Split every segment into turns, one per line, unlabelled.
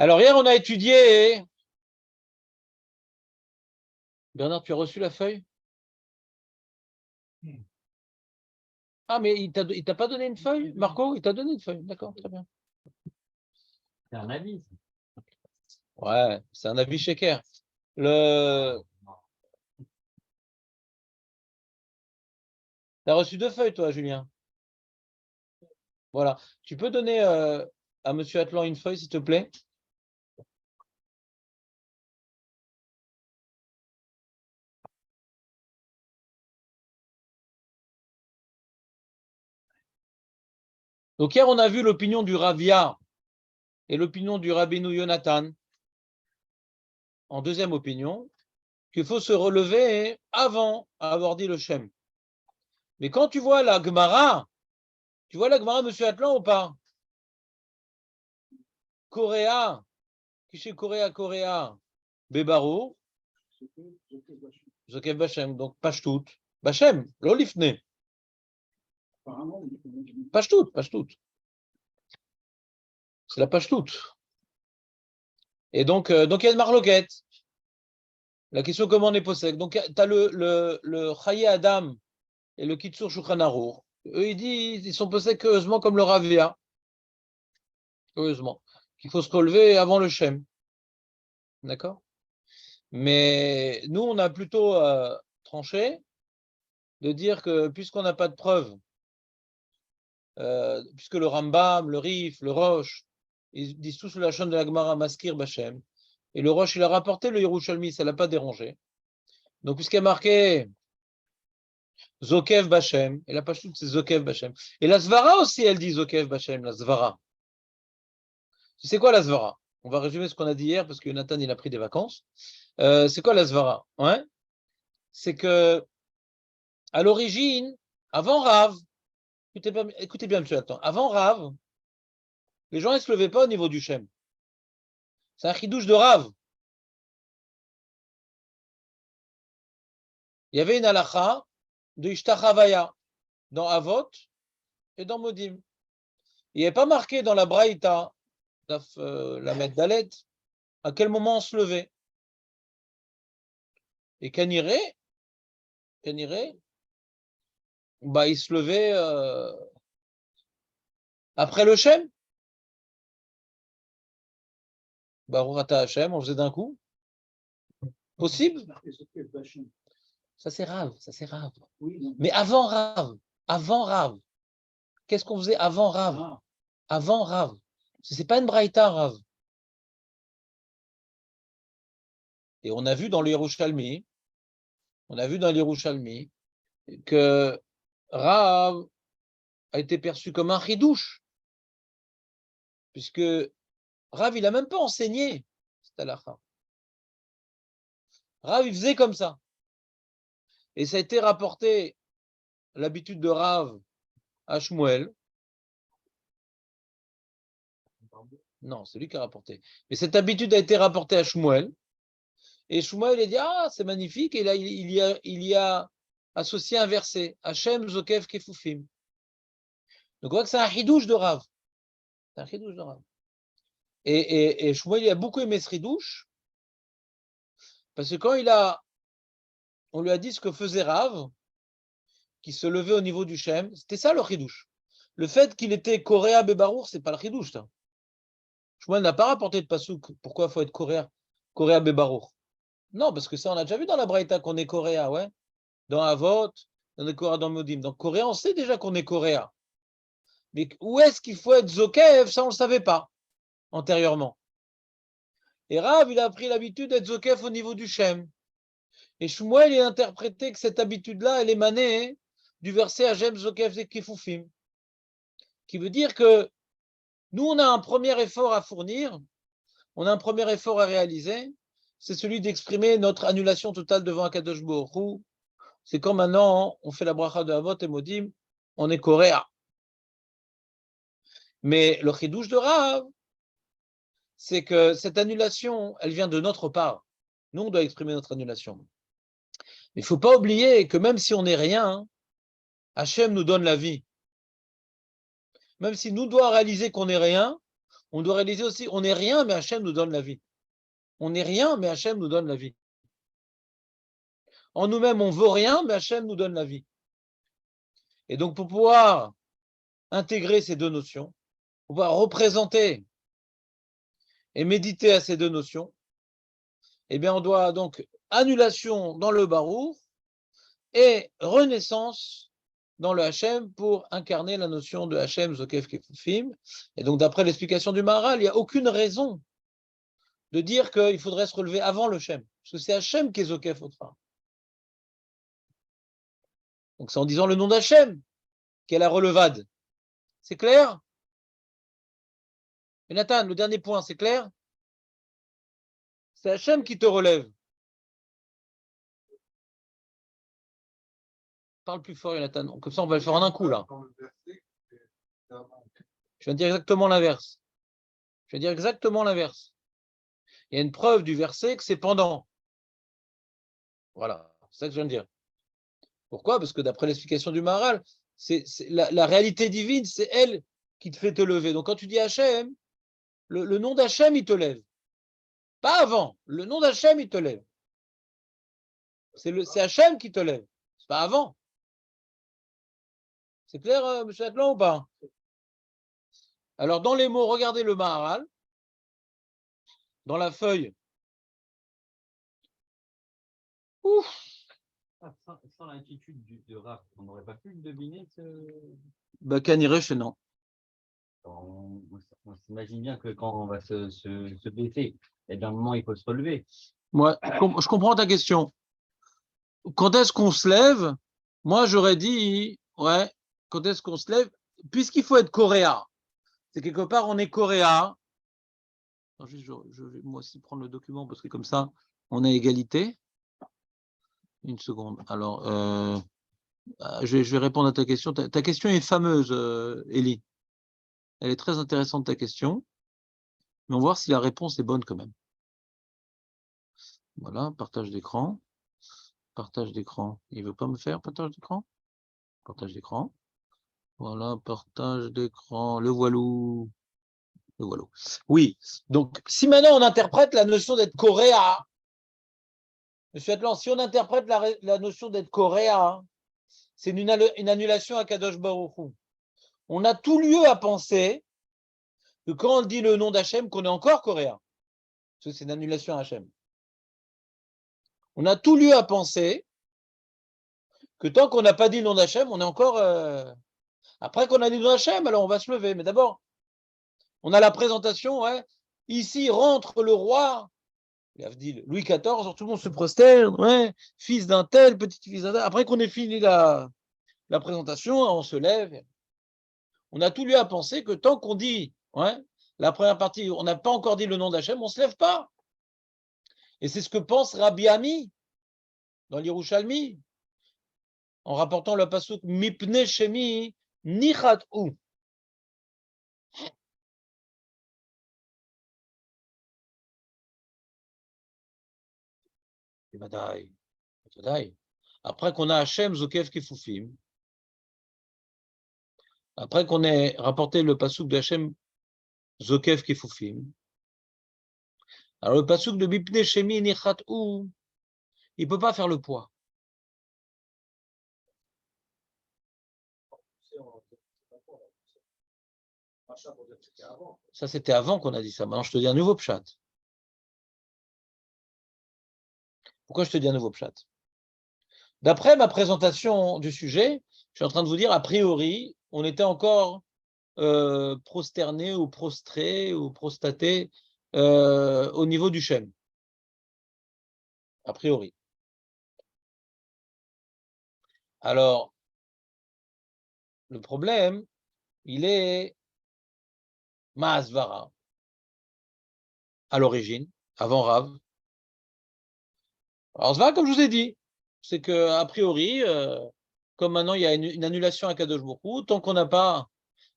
Alors, hier, on a étudié. Bernard, tu as reçu la feuille? Ah, mais il t'a pas donné une feuille, Marco? Il t'a donné une feuille. D'accord, très bien.
C'est un avis.
Ouais, c'est un avis shaker. T'as reçu 2 feuilles, toi, Julien? Voilà. Tu peux donner à Monsieur Atlan une feuille, s'il te plaît? Donc, hier, on a vu l'opinion du Ravia et l'opinion du Rabbeinu Yonatan, en deuxième opinion, qu'il faut se relever avant avoir dit le Shem. Mais quand tu vois la Gemara, Monsieur Atlan, ou pas? Coréa, qui chez Coréa, Bébarou, Zokef Bachem, donc Pashtout. Bachem, l'olifne. Pashtout. C'est la Pashtout. Et donc, il y a une marloquette. La question comment on est possède. Donc, tu as le Chaye Adam et le Kitsur Shulchan Aruch. Eux, ils sont possèdés heureusement comme le Ravia. Heureusement. Qu'il faut se relever avant le Shem. D'accord? Mais nous, on a plutôt tranché de dire que puisqu'on n'a pas de preuves, puisque le Rambam, le Rif, le Roche, ils disent tous la chaîne de la Gemara Maskir Bachem, et le Roche, il a rapporté le Yerushalmi, ça ne l'a pas dérangé. Donc, puisqu'il y a marqué Zokev Bachem, et la page toute, c'est Zokev Bachem. Et la Svara aussi, elle dit Zokev Bachem, la Svara. Tu sais quoi la Svara? On va résumer ce qu'on a dit hier, parce que Nathan, il a pris des vacances. C'est quoi la Svara? Ouais? C'est que, à l'origine, avant Rav, écoutez bien, monsieur, attends, avant Rav, les gens ne se levaient pas au niveau du Shem. C'est un chidouche de Rav. Il y avait une halakha de Ishtachavaya dans Avot et dans Modim. Il n'y avait pas marqué dans la Braïta, la Dalet, à quel moment on se levait. Et Kaniré, bah, il se levait après le Shem. Baruch Ata Hashem, on faisait d'un coup. Possible? Ça c'est Rav. Mais avant Rav, qu'est-ce qu'on faisait avant Rav? Avant Rav. C'est pas une Braïta, Rav. Et on a vu dans l'Yerushalmi, que Rav a été perçu comme un chidouche, puisque Rav, il n'a même pas enseigné cette halakha. Rav, il faisait comme ça. Et ça a été rapporté, l'habitude de Rav à Shmuel. Non, c'est lui qui a rapporté. Mais cette habitude a été rapportée à Shmuel. Et Shmuel, il a dit, ah, c'est magnifique. Et là, il y a associé un verset. Hachem Zokev Kefufim. Donc, on voit que c'est un chidouche de Rav. C'est un chidouche de Rav. Et Shmuel, il a beaucoup aimé ce chidouche. Parce que quand on lui a dit ce que faisait Rav, qui se levait au niveau du Shem, c'était ça le chidouche. Le fait qu'il était Coréa Bebarour, c'est pas le chidouche, ça. Shmuel n'a pas rapporté de pasouk. Pourquoi il faut être Coréa Bebarour? Non, parce que ça, on a déjà vu dans la Braïta qu'on est Coréa, ouais. Dans Avot, dans les Coréa, dans Modim. Donc, Coréa, on sait déjà qu'on est Coréa. Mais où est-ce qu'il faut être Zokev? Ça, on ne le savait pas antérieurement. Et Rav, il a pris l'habitude d'être Zokev au niveau du Shem. Et Shmuel, il a interprété que cette habitude-là, elle émanait du verset Hachem Zokev Kefufim, qui veut dire que nous, on a un premier effort à fournir, on a un premier effort à réaliser, c'est celui d'exprimer notre annulation totale devant Akadosh Baruch Hu. C'est quand maintenant on fait la bracha de Avot et Modim, on est Coréa. Mais le chidouche de Rav, c'est que cette annulation, elle vient de notre part. Nous, on doit exprimer notre annulation. Mais il ne faut pas oublier que même si on n'est rien, Hachem nous donne la vie. Même si nous devons réaliser qu'on n'est rien, on doit réaliser aussi, on n'est rien, mais Hachem nous donne la vie. On n'est rien, mais Hachem nous donne la vie. En nous-mêmes, on ne veut rien, mais Hachem nous donne la vie. Et donc, pour pouvoir intégrer ces deux notions, pour pouvoir représenter et méditer à ces deux notions, eh bien, on doit donc annulation dans le Barour et renaissance dans le Hachem pour incarner la notion de Hachem, Zokef, Kefufim. Et donc, d'après l'explication du Maharal, il n'y a aucune raison de dire qu'il faudrait se relever avant le Shem, parce que c'est Hachem qui est Zokef Otra. Donc, c'est en disant le nom d'Hachem qu'est la relevade. C'est clair? Et Nathan, le dernier point, c'est clair? C'est Hachem qui te relève. Parle plus fort, Jonathan. Comme ça, on va le faire en un coup, là. Je viens de dire exactement l'inverse. Je viens de dire exactement l'inverse. Il y a une preuve du verset que c'est pendant. Voilà, c'est ça que je viens de dire. Pourquoi? Parce que d'après l'explication du Maharal, la réalité divine, c'est elle qui te fait te lever. Donc quand tu dis Hachem, le nom d'Hachem, il te lève. Pas avant. Le nom d'Hachem, il te lève. C'est Hachem qui te lève. C'est pas avant. C'est clair, M. Atlan, ou pas? Alors, dans les mots, regardez le Maharal. Dans la feuille. Ouf.
Sans l'attitude de Rav, on n'aurait pas pu le deviner
Bah, Kanirech, non.
On s'imagine bien que quand on va se baisser, et d'un moment, il faut se relever.
Moi, je comprends ta question. Quand est-ce qu'on se lève? Moi, j'aurais dit, ouais, quand est-ce qu'on se lève? Puisqu'il faut être coréen. C'est quelque part, on est coréen. Je vais moi aussi prendre le document parce que comme ça, on a égalité. Une seconde. Alors, je vais répondre à ta question. Ta question est fameuse, Elie. Elle est très intéressante, ta question. Mais on va voir si la réponse est bonne quand même. Voilà, partage d'écran. Partage d'écran. Il ne veut pas me faire partage d'écran? Partage d'écran. Voilà, partage d'écran. Le voilou. Le voilou. Oui. Donc, si maintenant on interprète la notion d'être coréen, Monsieur Atlan, si on interprète la notion d'être coréen, c'est une annulation à Kadosh Baruch Hu. On a tout lieu à penser que quand on dit le nom d'Hachem, qu'on est encore coréen. Parce que c'est une annulation à Hachem. On a tout lieu à penser que tant qu'on n'a pas dit le nom d'Hachem, on est encore... Après qu'on a dit le nom d'Hachem, alors on va se lever. Mais d'abord, on a la présentation, ouais. Ici rentre le roi, Louis XIV, tout le monde se prosterne, ouais, fils d'un tel, petit-fils d'un tel. Après qu'on ait fini la présentation, on se lève. On a tout lieu à penser que tant qu'on dit, ouais, la première partie, on n'a pas encore dit le nom d'Hachem, on ne se lève pas. Et c'est ce que pense Rabbi Ami dans l'Yerushalmi, en rapportant le pasuk Mipne Shemi Nichat Ou. Après qu'on a Hachem Zokef Kefufim, après qu'on ait rapporté le pasuk de Hachem Zokef Kefufim, alors le pasuk de Mipne Shemi Nichat Ou, il ne peut pas faire le poids. Ça, c'était avant qu'on a dit ça. Maintenant, je te dis un nouveau pshat. Pourquoi je te dis un nouveau pshat? D'après ma présentation du sujet, je suis en train de vous dire, a priori, on était encore prosterné ou prostré ou prostaté au niveau du Shem. A priori. Alors, le problème, il est Maasvara, à l'origine, avant Rav. Alors, Svara, comme je vous ai dit, c'est qu'a priori, comme maintenant il y a une annulation à Kadosh Baruch Hu, tant qu'on n'a pas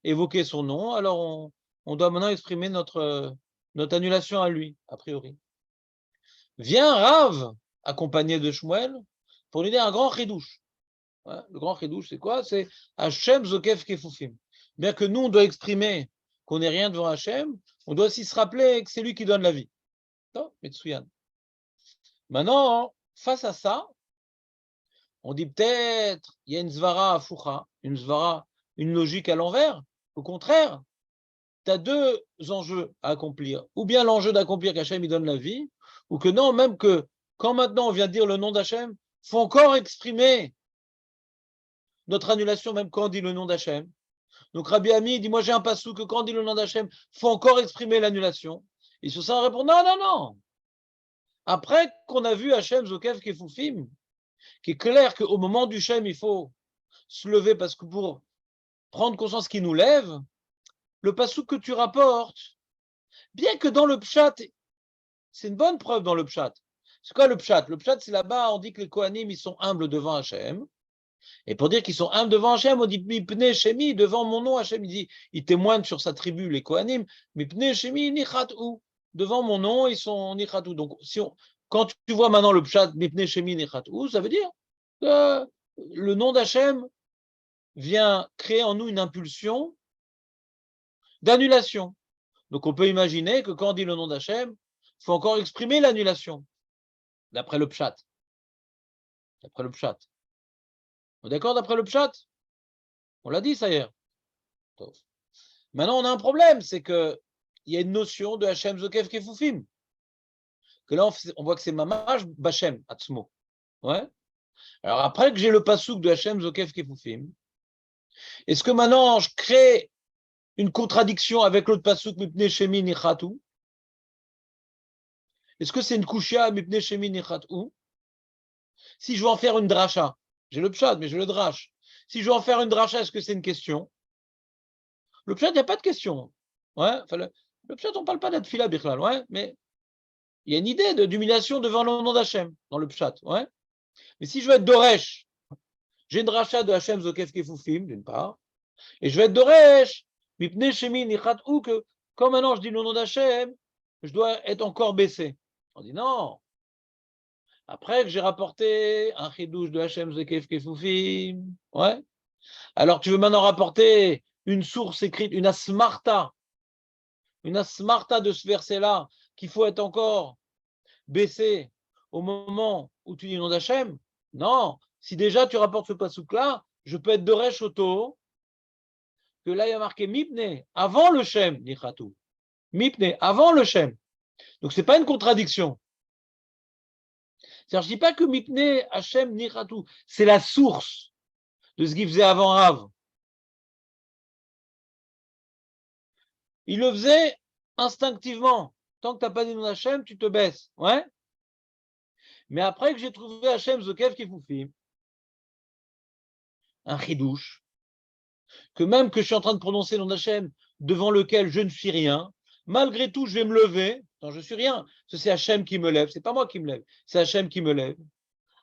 évoqué son nom, alors on doit maintenant exprimer notre annulation à lui, a priori. Vient Rav, accompagné de Shmuel, pour lui dire un grand chidouche. Ouais, le grand chidouche, c'est quoi? C'est Hachem Zokef Kefufim. Bien que nous, on doit exprimer qu'on n'est rien devant Hachem, on doit aussi se rappeler que c'est lui qui donne la vie. Non, Metsuyan. Maintenant, face à ça, on dit peut-être, il y a une svara à Foucha, une svara, une logique à l'envers. Au contraire, tu as deux enjeux à accomplir. Ou bien l'enjeu d'accomplir qu'Hachem il donne la vie, ou que non, même que quand maintenant on vient de dire le nom d'Hachem, il faut encore exprimer notre annulation, même quand on dit le nom d'Hachem. Donc Rabbi Ami dit, moi j'ai un passou que quand on dit le nom d'Hachem, il faut encore exprimer l'annulation. Et sur ça on répond, non, non, non. Après qu'on a vu Hachem Zokev Kefoufim, qui est clair qu'au moment du Shem, il faut se lever parce que pour prendre conscience qu'il nous lève, le passou que tu rapportes, bien que dans le pshat, c'est une bonne preuve dans le pshat. C'est quoi le pshat? Le pshat, c'est là-bas, on dit que les Kohanim, ils sont humbles devant Hachem. Et pour dire qu'ils sont humbles devant Hachem, on dit Mipne Shemi, devant mon nom, Hachem, il dit, il témoigne sur sa tribu, les Kohanim, Mipne Shemi Nichatou. Devant mon nom, ils sont Nichatou. Donc, quand tu vois maintenant le pshat Mipne Shemi Nichatou, ça veut dire que le nom d'Hachem vient créer en nous une impulsion d'annulation. Donc, on peut imaginer que quand on dit le nom d'Hachem, il faut encore exprimer l'annulation, d'après le pshat. D'après le pshat. On est d'accord d'après le pshat? On l'a dit, ça y est. Maintenant, on a un problème, c'est qu'il y a une notion de Hachem Zokev Kefoufim. Que là, on voit que c'est Mamash Bachem, Atzmo. Ouais. Alors, après que j'ai le pasouk de Hachem Zokev Kefoufim, est-ce que maintenant je crée une contradiction avec l'autre pasouk Mipne Shemi Nichatou? Est-ce que c'est une kushia Mipne Shemi Nichatou? Si je veux en faire une dracha, j'ai le pshat, mais je le drache. Si je veux en faire une dracha, est-ce que c'est une question? Le pshat, il n'y a pas de question. Ouais, enfin, le pshat, on ne parle pas d'Atfila Bichlal, ouais, mais il y a une idée d'humiliation devant le nom d'Hachem dans le pshat, ouais. Mais si je veux être Doresh, j'ai une dracha de Hachem Zokef Kefoufim, d'une part, et je vais être Doresh, Mipne Shemi Nichat ou que, comme maintenant je dis le nom d'Hachem, je dois être encore baissé. On dit non. Après que j'ai rapporté un chidouche de Hachem Zokef Kefoufim, ouais. Alors tu veux maintenant rapporter une source écrite, une asmarta de ce verset-là, qu'il faut être encore baissé au moment où tu dis le nom d'Hachem? Non, si déjà tu rapportes ce pasouk-là, je peux être Doresh Oto, que là il y a marqué Mipne, avant le Shem, Nichatou. Mipne, avant le Shem. Donc ce n'est pas une contradiction. C'est-à-dire, je ne dis pas que Mipne, Hachem, Nichatou, c'est la source de ce qu'il faisait avant Rav. Il le faisait instinctivement. Tant que tu n'as pas dit le nom d'Hachem, tu te baisses. Ouais. Mais après que j'ai trouvé Hachem Zokev Kefoufim, un chidouche, que même que je suis en train de prononcer le nom d'Hachem devant lequel je ne suis rien, malgré tout, je vais me lever. Non, je ne suis rien. C'est Hachem qui me lève. C'est pas moi qui me lève. C'est Hachem qui me lève.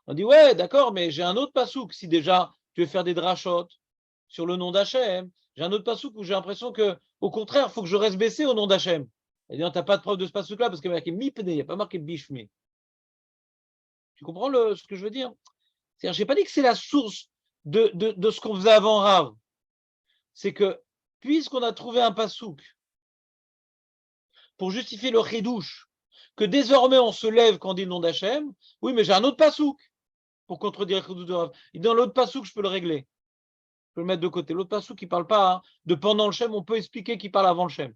On dit, ouais, d'accord, mais j'ai un autre pasouk. Si déjà tu veux faire des drachotes sur le nom d'Hachem, j'ai un autre pasouk où j'ai l'impression que, au contraire, il faut que je reste baissé au nom d'Hachem. Et bien, tu n'as pas de preuve de ce pasouk-là parce qu'il y a marqué mipne, il n'y a pas marqué bishmi. Tu comprends ce que je veux dire? C'est-à-dire, je n'ai pas dit que c'est la source de ce qu'on faisait avant Rav. C'est que, puisqu'on a trouvé un pasouk pour justifier le chidouche, que désormais on se lève quand on dit le nom d'Hachem, oui, mais j'ai un autre pasouk pour contredire le chidouche de Rav. Et dans l'autre pasouk, je peux le régler. Je peux le mettre de côté. L'autre pasouk qui ne parle pas de pendant le Shem, on peut expliquer qu'il parle avant le Shem.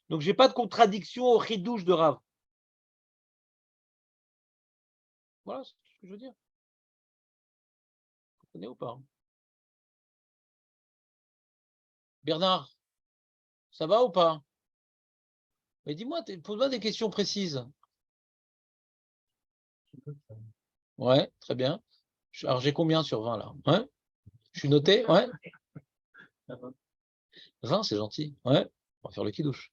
Donc, je n'ai pas de contradiction au chidouche de Rav. Voilà ce que je veux dire. Vous comprenez ou pas? Bernard, ça va ou pas? Mais dis-moi, pose-moi des questions précises. Ouais, très bien. Alors, j'ai combien sur 20 là? Ouais. Je suis noté? Ouais. 20, c'est gentil. Ouais. On va faire le kidouche.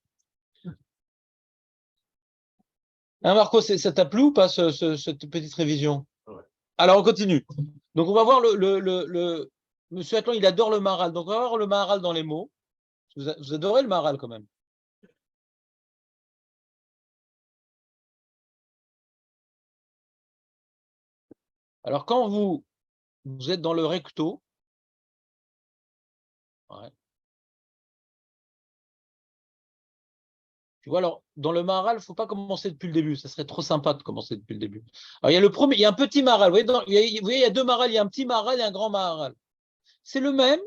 Hein, Marco, ça t'a plu ou pas cette petite révision? Ouais. Alors, on continue. Donc, on va voir Monsieur Atlan, il adore le Maharal. Donc, on va voir le Maharal dans les mots. Vous adorez le Maharal quand même. Alors, quand vous êtes dans le recto, ouais, Tu vois, alors, dans le Maharal, il ne faut pas commencer depuis le début. Ça serait trop sympa de commencer depuis le début. Alors, il y a le premier, il y a un petit Maharal. Vous voyez, il y a deux Maharals. Il y a un petit Maharal et un grand Maharal. C'est le même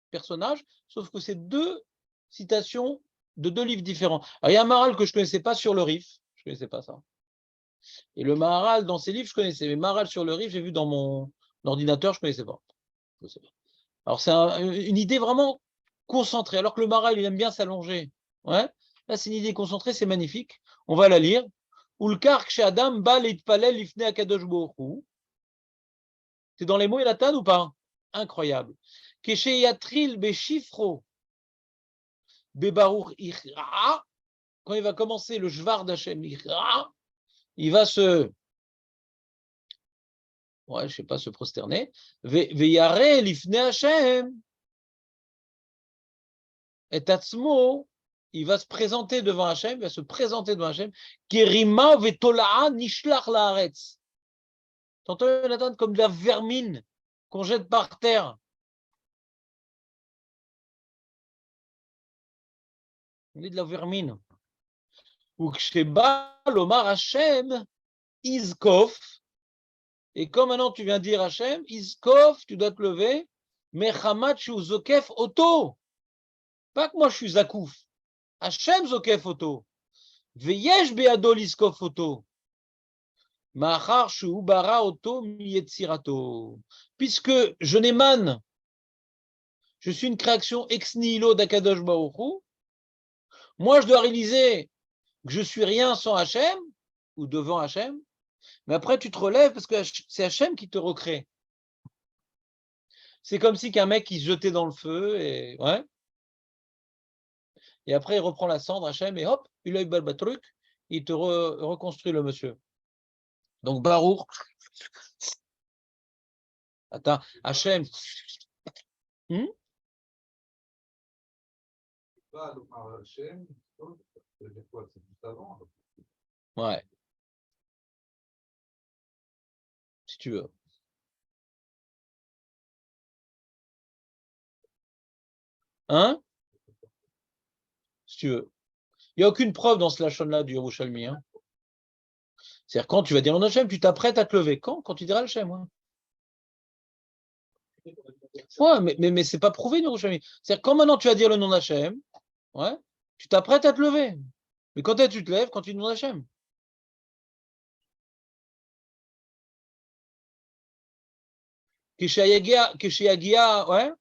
personnage, sauf que c'est deux citations de deux livres différents. Alors, il y a un Maharal que je ne connaissais pas sur le Rif. Je ne connaissais pas ça. Et le Maharal, dans ses livres, je connaissais. Mais Maharal sur le Rif, j'ai vu dans mon ordinateur, je ne connaissais pas. Je sais pas. Alors, c'est une idée vraiment concentrée. Alors que le Maharal, il aime bien s'allonger. Ouais. Là, c'est une idée concentrée, c'est magnifique. On va la lire. Ulkar chez Adam, Bal et Palel, Ifne Akadosh Borou. C'est dans les mots et la tanne ou pas? Incroyable. Keshe Yatril Beshifro, Bebaruch Ichra. Quand il va commencer le Jvar d'Hachem Ichra, il va se. Ouais, je sais pas, se prosterner. Veyare l'Ifne Hachem. Et Tatsmo, il va se présenter devant Hachem, il va se présenter devant Hachem. Kerima vetola'a nishlach laaretz. T'entends, Nathan, comme de la vermine qu'on jette par terre. On dit de la vermine. Ou ksheba lomar Hachem izkof. Et comme maintenant tu viens dire Hachem, izkof, tu dois te lever. Mechamat shu zokef oto. Pas que moi je suis zakouf. Hachem zokef oto. Veyesh beado lizkof oto. Puisque je n'émane, je suis une création ex nihilo d'Akadosh Baruch Hu, moi je dois réaliser que je suis rien sans Hachem, ou devant Hachem, mais après tu te relèves parce que c'est Hachem qui te recrée. C'est comme si qu'un mec qui se jetait dans le feu, et après il reprend la cendre, Hachem, et hop, il a eu le truc, il te reconstruit le monsieur. Donc Baruch, attends, Hachem, ouais, si tu veux. Hein? Si tu veux. Il n'y a aucune preuve dans ce lachon-là du Yerushalmi. Hein. C'est-à-dire, quand tu vas dire le Hachem, tu t'apprêtes à te lever. Quand tu diras le Hachem. Hein. Ouais, mais ce n'est pas prouvé, le Yerushalmi. C'est-à-dire, quand maintenant tu vas dire le nom d'Hachem, ouais, tu t'apprêtes à te lever. Mais quand tu te lèves, quand tu dis le nom d'Hachem. Kishiagia, ouais.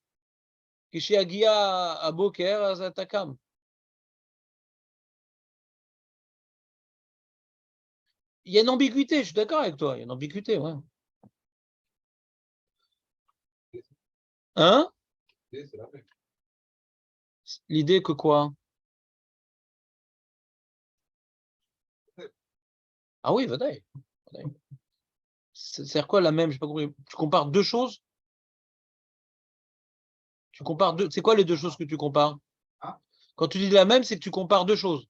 Kishiagia à Boker, à Takam. Il y a une ambiguïté, je suis d'accord avec toi. Il y a une ambiguïté, ouais. Hein? L'idée que quoi? Ah oui, Vadaï. C'est quoi la même? Je sais pas compris. Tu compares deux choses? Tu compares deux. C'est quoi les deux choses que tu compares? Quand tu dis la même, c'est que tu compares deux choses.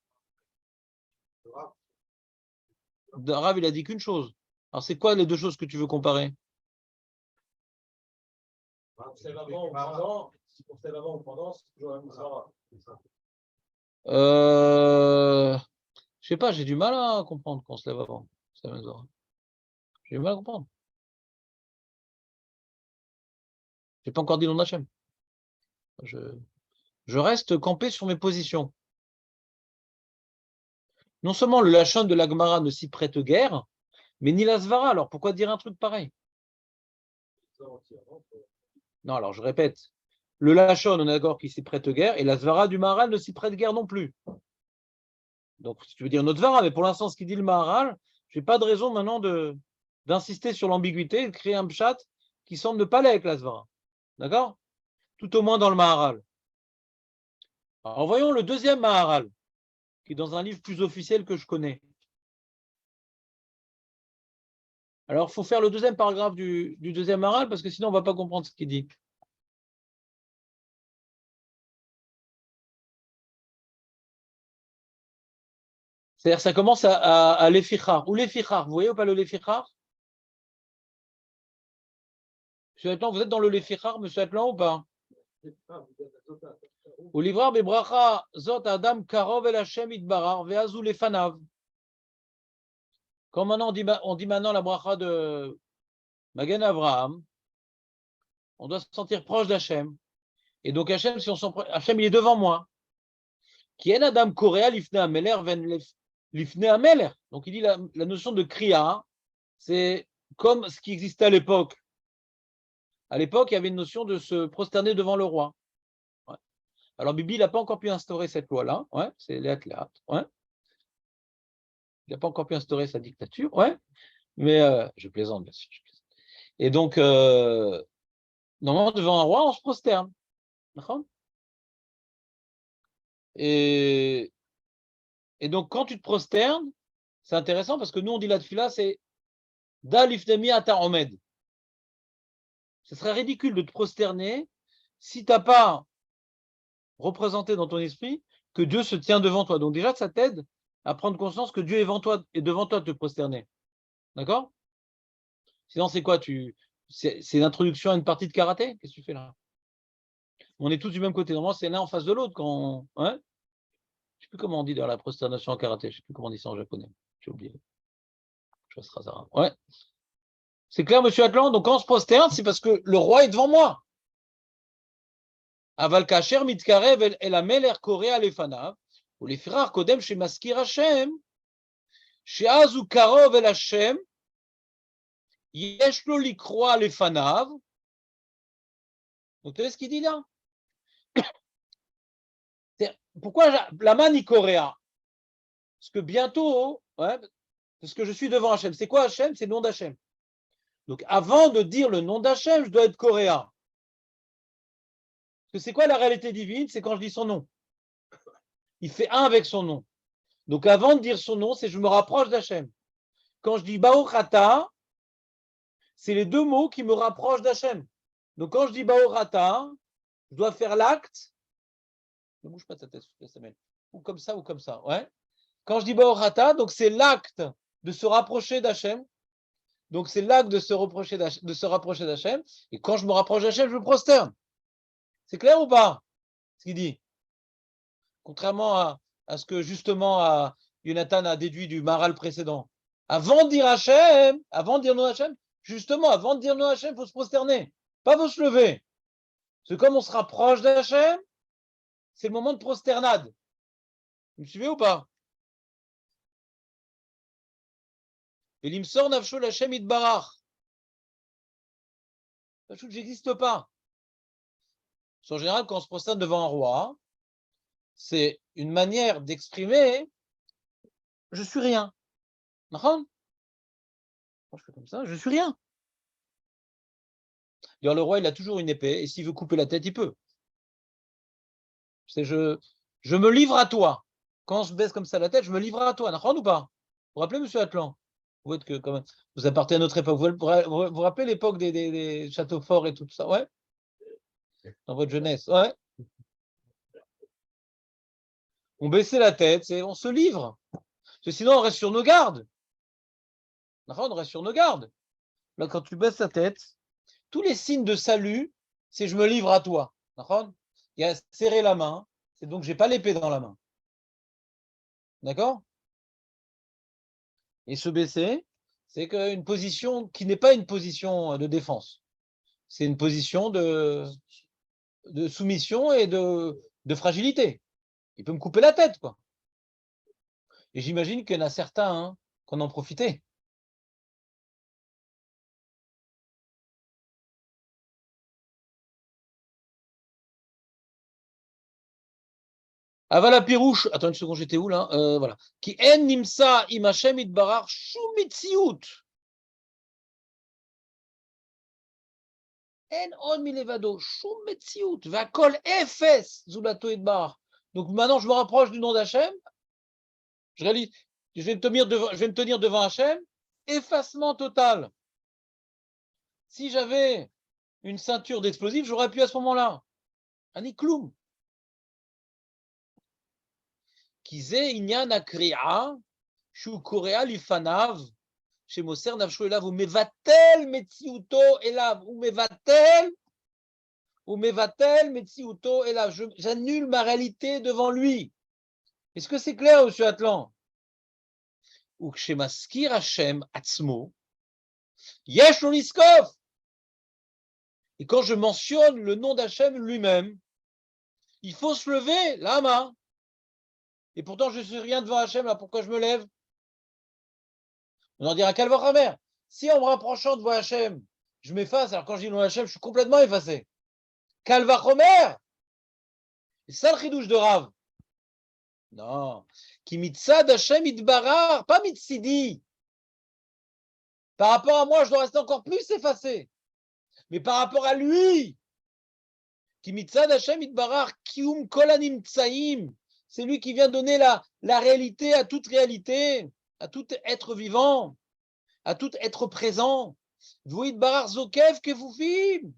Rav, il a dit qu'une chose. Alors, c'est quoi les deux choses que tu veux comparer? Je sais pas, j'ai du mal à comprendre qu'on se lève avant. J'ai du mal à comprendre. J'ai pas encore dit nom d'Hachem. Je reste campé sur mes positions. Non seulement le Lachon de la Gemara ne s'y prête guère, mais ni la Svara. Alors pourquoi dire un truc pareil? Non, alors je répète. Le Lachon, on est d'accord qu'il s'y prête guère, et la Svara du Maharal ne s'y prête guère non plus. Donc, si tu veux dire notre Svara, mais pour l'instant, ce qu'il dit le Maharal, je n'ai pas de raison maintenant d'insister sur l'ambiguïté et de créer un pshat qui semble ne pas aller avec la Svara. D'accord? Tout au moins dans le Maharal. Alors, voyons le deuxième Maharal, qui est dans un livre plus officiel que je connais. Alors, il faut faire le deuxième paragraphe du deuxième Maharal, parce que sinon, on ne va pas comprendre ce qu'il dit. C'est-à-dire, ça commence à l'Efichar. Ou l'Efichar, vous voyez ou pas le l'Efichar? Monsieur Atlan, vous êtes dans le l'Efichar, monsieur Atlan, ou pas? Ou livrar bebracha zot adam karov el Hashem itbarar ve'azu lefanav. Comme maintenant on dit maintenant la bracha de Magen Avraham, on doit se sentir proche d'Hachem. Et donc Hachem, si on s'en Hachem, il est devant moi. Qui est Adam Korea lifne ameler ven lifne ameler. Donc il dit la notion de kriya, c'est comme ce qui existait à l'époque. À l'époque, il y avait une notion de se prosterner devant le roi. Ouais. Alors Bibi n'a pas encore pu instaurer cette loi-là. Ouais, c'est l'athlète. Ouais. Il n'a pas encore pu instaurer sa dictature. Ouais. Mais je plaisante, bien sûr. Et donc, normalement, devant un roi, on se prosterne. D'accord ? Et donc, quand tu te prosternes, c'est intéressant parce que nous, on dit la tefila, c'est Da lifnemi ata omed. Ce serait ridicule de te prosterner si tu n'as pas représenté dans ton esprit que Dieu se tient devant toi. Donc, déjà, ça t'aide à prendre conscience que Dieu est devant toi de te prosterner. D'accord ? Sinon, c'est quoi c'est l'introduction à une partie de karaté ? Qu'est-ce que tu fais là ? On est tous du même côté. Normalement, c'est l'un en face de l'autre. Quand ouais, je ne sais plus comment on dit dans la prosternation en karaté. Je ne sais plus comment on dit ça en japonais. J'ai oublié. Ouais. C'est clair, monsieur Atlan. Donc, quand on se prosterne, c'est parce que le roi est devant moi. Aval kacher mitkarev el ameler korea lefanav ou lefirar kodem chez maskir Hashem chez azu karov el Hashem yesh lo likroa lefanav. Donc, tu vois ce qu'il dit là? Pourquoi la mani korea? Parce que bientôt, ouais, parce que je suis devant Hachem. C'est quoi Hachem? C'est le nom d'Hachem. Donc, avant de dire le nom d'Hachem, je dois être coréen. Parce que c'est quoi la réalité divine? C'est quand je dis son nom. Il fait un avec son nom. Donc, avant de dire son nom, c'est je me rapproche d'Hachem. Quand je dis Baruch Ata, c'est les deux mots qui me rapprochent d'Hachem. Donc, quand je dis Baruch Ata, je dois faire l'acte. Ne bouge pas ta tête, Samuel. Ou comme ça, ou comme ça. Ouais. Quand je dis Baruch Ata, donc c'est l'acte de se rapprocher d'Hachem. Donc, c'est l'acte de se rapprocher d'Hachem. Et quand je me rapproche d'Hachem, je me prosterne. C'est clair ou pas ce qu'il dit? Contrairement à ce que justement Jonathan a déduit du Maral précédent. Avant de dire Hachem, avant de dire non Hachem, justement, avant de dire non Hachem, il faut se prosterner. Pas faut se lever. C'est comme on se rapproche d'Hachem, c'est le moment de prosternade. Vous me suivez ou pas? Et l'imsor nafsho Hachem itbarach. Sachou que j'existe pas. En général, quand on se prosterne devant un roi, c'est une manière d'exprimer je suis rien. Quand je fais comme ça, je suis rien. D'ailleurs, le roi, il a toujours une épée, et s'il veut couper la tête, il peut. C'est je me livre à toi. Quand je baisse comme ça la tête, je me livre à toi. Ou pas? Vous vous rappelez, monsieur Atlan? Vous que quand même, vous appartenez à notre époque. Vous rappelez l'époque des châteaux forts et tout ça? Ouais? Dans votre jeunesse? Ouais? On baissait la tête, on se livre. Parce que sinon, on reste sur nos gardes. On reste sur nos gardes. Là, quand tu baisses la tête, tous les signes de salut, c'est je me livre à toi. Il y a serrer la main, c'est donc j'ai pas l'épée dans la main. D'accord? Et se baisser, c'est une position qui n'est pas une position de défense. C'est une position de soumission et de fragilité. Il peut me couper la tête, quoi. Et j'imagine qu'il y en a certains qui en ont profité. Avala pirouche, attends une seconde, j'étais où là? Voilà. Qui en nimsa im Hashem itbarar shum mitziut. En on milevado shum mitziut. Vakol efes zulato itbarar. Donc maintenant, je me rapproche du nom d'Hachem. Je réalise, je vais me tenir devant Hachem. Effacement total. Si j'avais une ceinture d'explosifs, j'aurais pu à ce moment-là. Anikloum. Kize inyan akri'a shu korea lifanav chez Moser nafsho elav ou mevatel metziuto elav ou mevatel Ou mevatel, metsiuto, et là, j'annule ma réalité devant lui. Est-ce que c'est clair, monsieur Atlan? Ou kshemaskir Hashem atzmo, yesh lo liskov. Et quand je mentionne le nom d'Hachem lui-même, il faut se lever, lama. Et pourtant, je ne suis rien devant Hachem, là, pourquoi je me lève? On en dira Kalvachamer. Si en me rapprochant devant Hachem, je m'efface, alors quand je dis le nom d'Hachem, je suis complètement effacé. Kalvachomer. C'est ça le chidouche de Rav. Non. Ki mitzad Hachem itbarar, pas mitzidi. Par rapport à moi, je dois rester encore plus effacé. Mais par rapport à lui, Ki mitzad Hachem itbarar, kium kol hanimtsaim. C'est lui qui vient donner la réalité à toute réalité, à tout être vivant, à tout être présent. Vous itbarar zokev kefufim.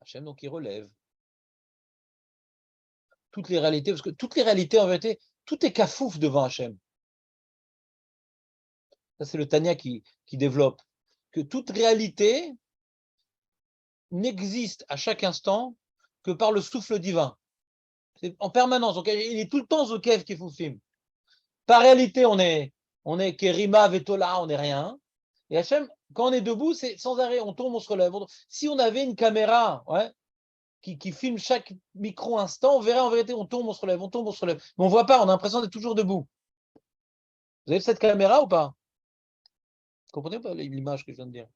Hachem, donc, il relève toutes les réalités, parce que toutes les réalités, en vérité, tout est kafouf devant Hachem. Ça, c'est le Tanya qui développe que toute réalité n'existe à chaque instant que par le souffle divin. C'est en permanence. Donc, il est tout le temps zokev kefufim. Par réalité, on est kerima vetola, on n'est rien. Et Hachem, quand on est debout, c'est sans arrêt, on tombe, on se relève. Si on avait une caméra, qui filme chaque micro-instant, on verrait en vérité, on tombe, on se relève, on tombe, on se relève. Mais on ne voit pas, on a l'impression d'être toujours debout. Vous avez cette caméra ou pas? Vous comprenez pas l'image que je viens de dire?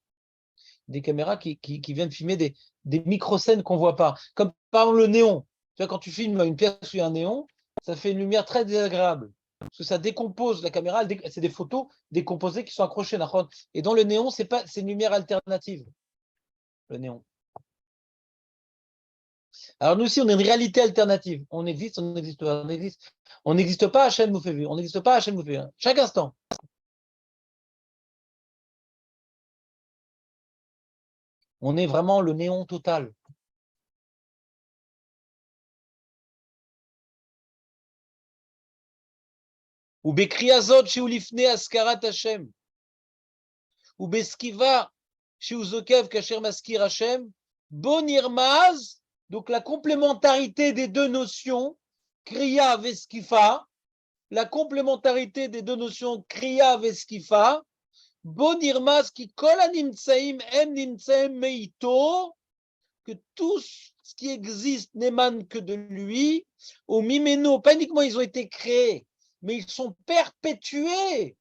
Des caméras qui viennent filmer des micro-scènes qu'on ne voit pas. Comme par exemple le néon. Tu vois, quand tu filmes une pièce où il y a un néon, ça fait une lumière très désagréable. Parce que ça décompose la caméra, c'est des photos décomposées qui sont accrochées. Et dans le néon, c'est une lumière alternative, le néon. Alors nous aussi, on est une réalité alternative. On existe, on n'existe pas, on existe. On n'existe pas, Hachem nous fait vivre. On n'existe pas, Hachem nous fait vivre. Chaque instant. On est vraiment le néon total. Ou bekriazot chez Ulifne askarat Hachem. Ou beskiva chez Uzokev kacher maskir Hachem. Bon irmaz. Donc la complémentarité des deux notions, kriya veskifa, la complémentarité des deux notions, kriya veskifa, bon irmas qui kol nimtsaim em nimtsaim meito, que tout ce qui existe n'émane que de lui, au mimeno, pas uniquement ils ont été créés, mais ils sont perpétués.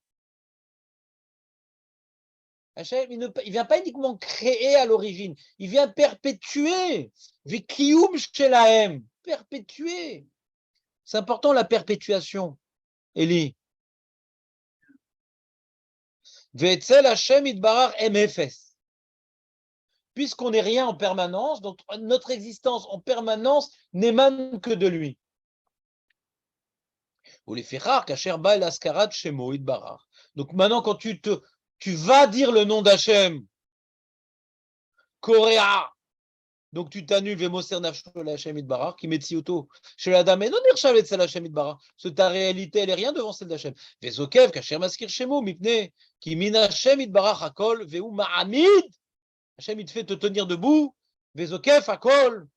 Hachem, il ne vient pas uniquement créer à l'origine, il vient perpétuer. Vikiyum shelahem, perpétuer. C'est important la perpétuation, Eli. Ve'etzel Hachem itbarar emefes. Puisqu'on n'est rien en permanence, donc notre existence en permanence n'émane que de lui. Ou les fichar kasher ba'el askarat shemo itbarar. Donc maintenant, quand tu vas dire le nom d'Hachem, Korea, donc tu t'annules Vemoser nafsho l'Hachem itbarar, qui met sioto chez la dame, et non nirchav etzel Hachem itbarar. Ta réalité, elle est rien devant celle d'Hachem. Vezokev kasher maskir shemo mipne, qui min Hachem itbarar hakol ve'u ma'amid. Hachem, il te fait te tenir debout. Vezokef akol.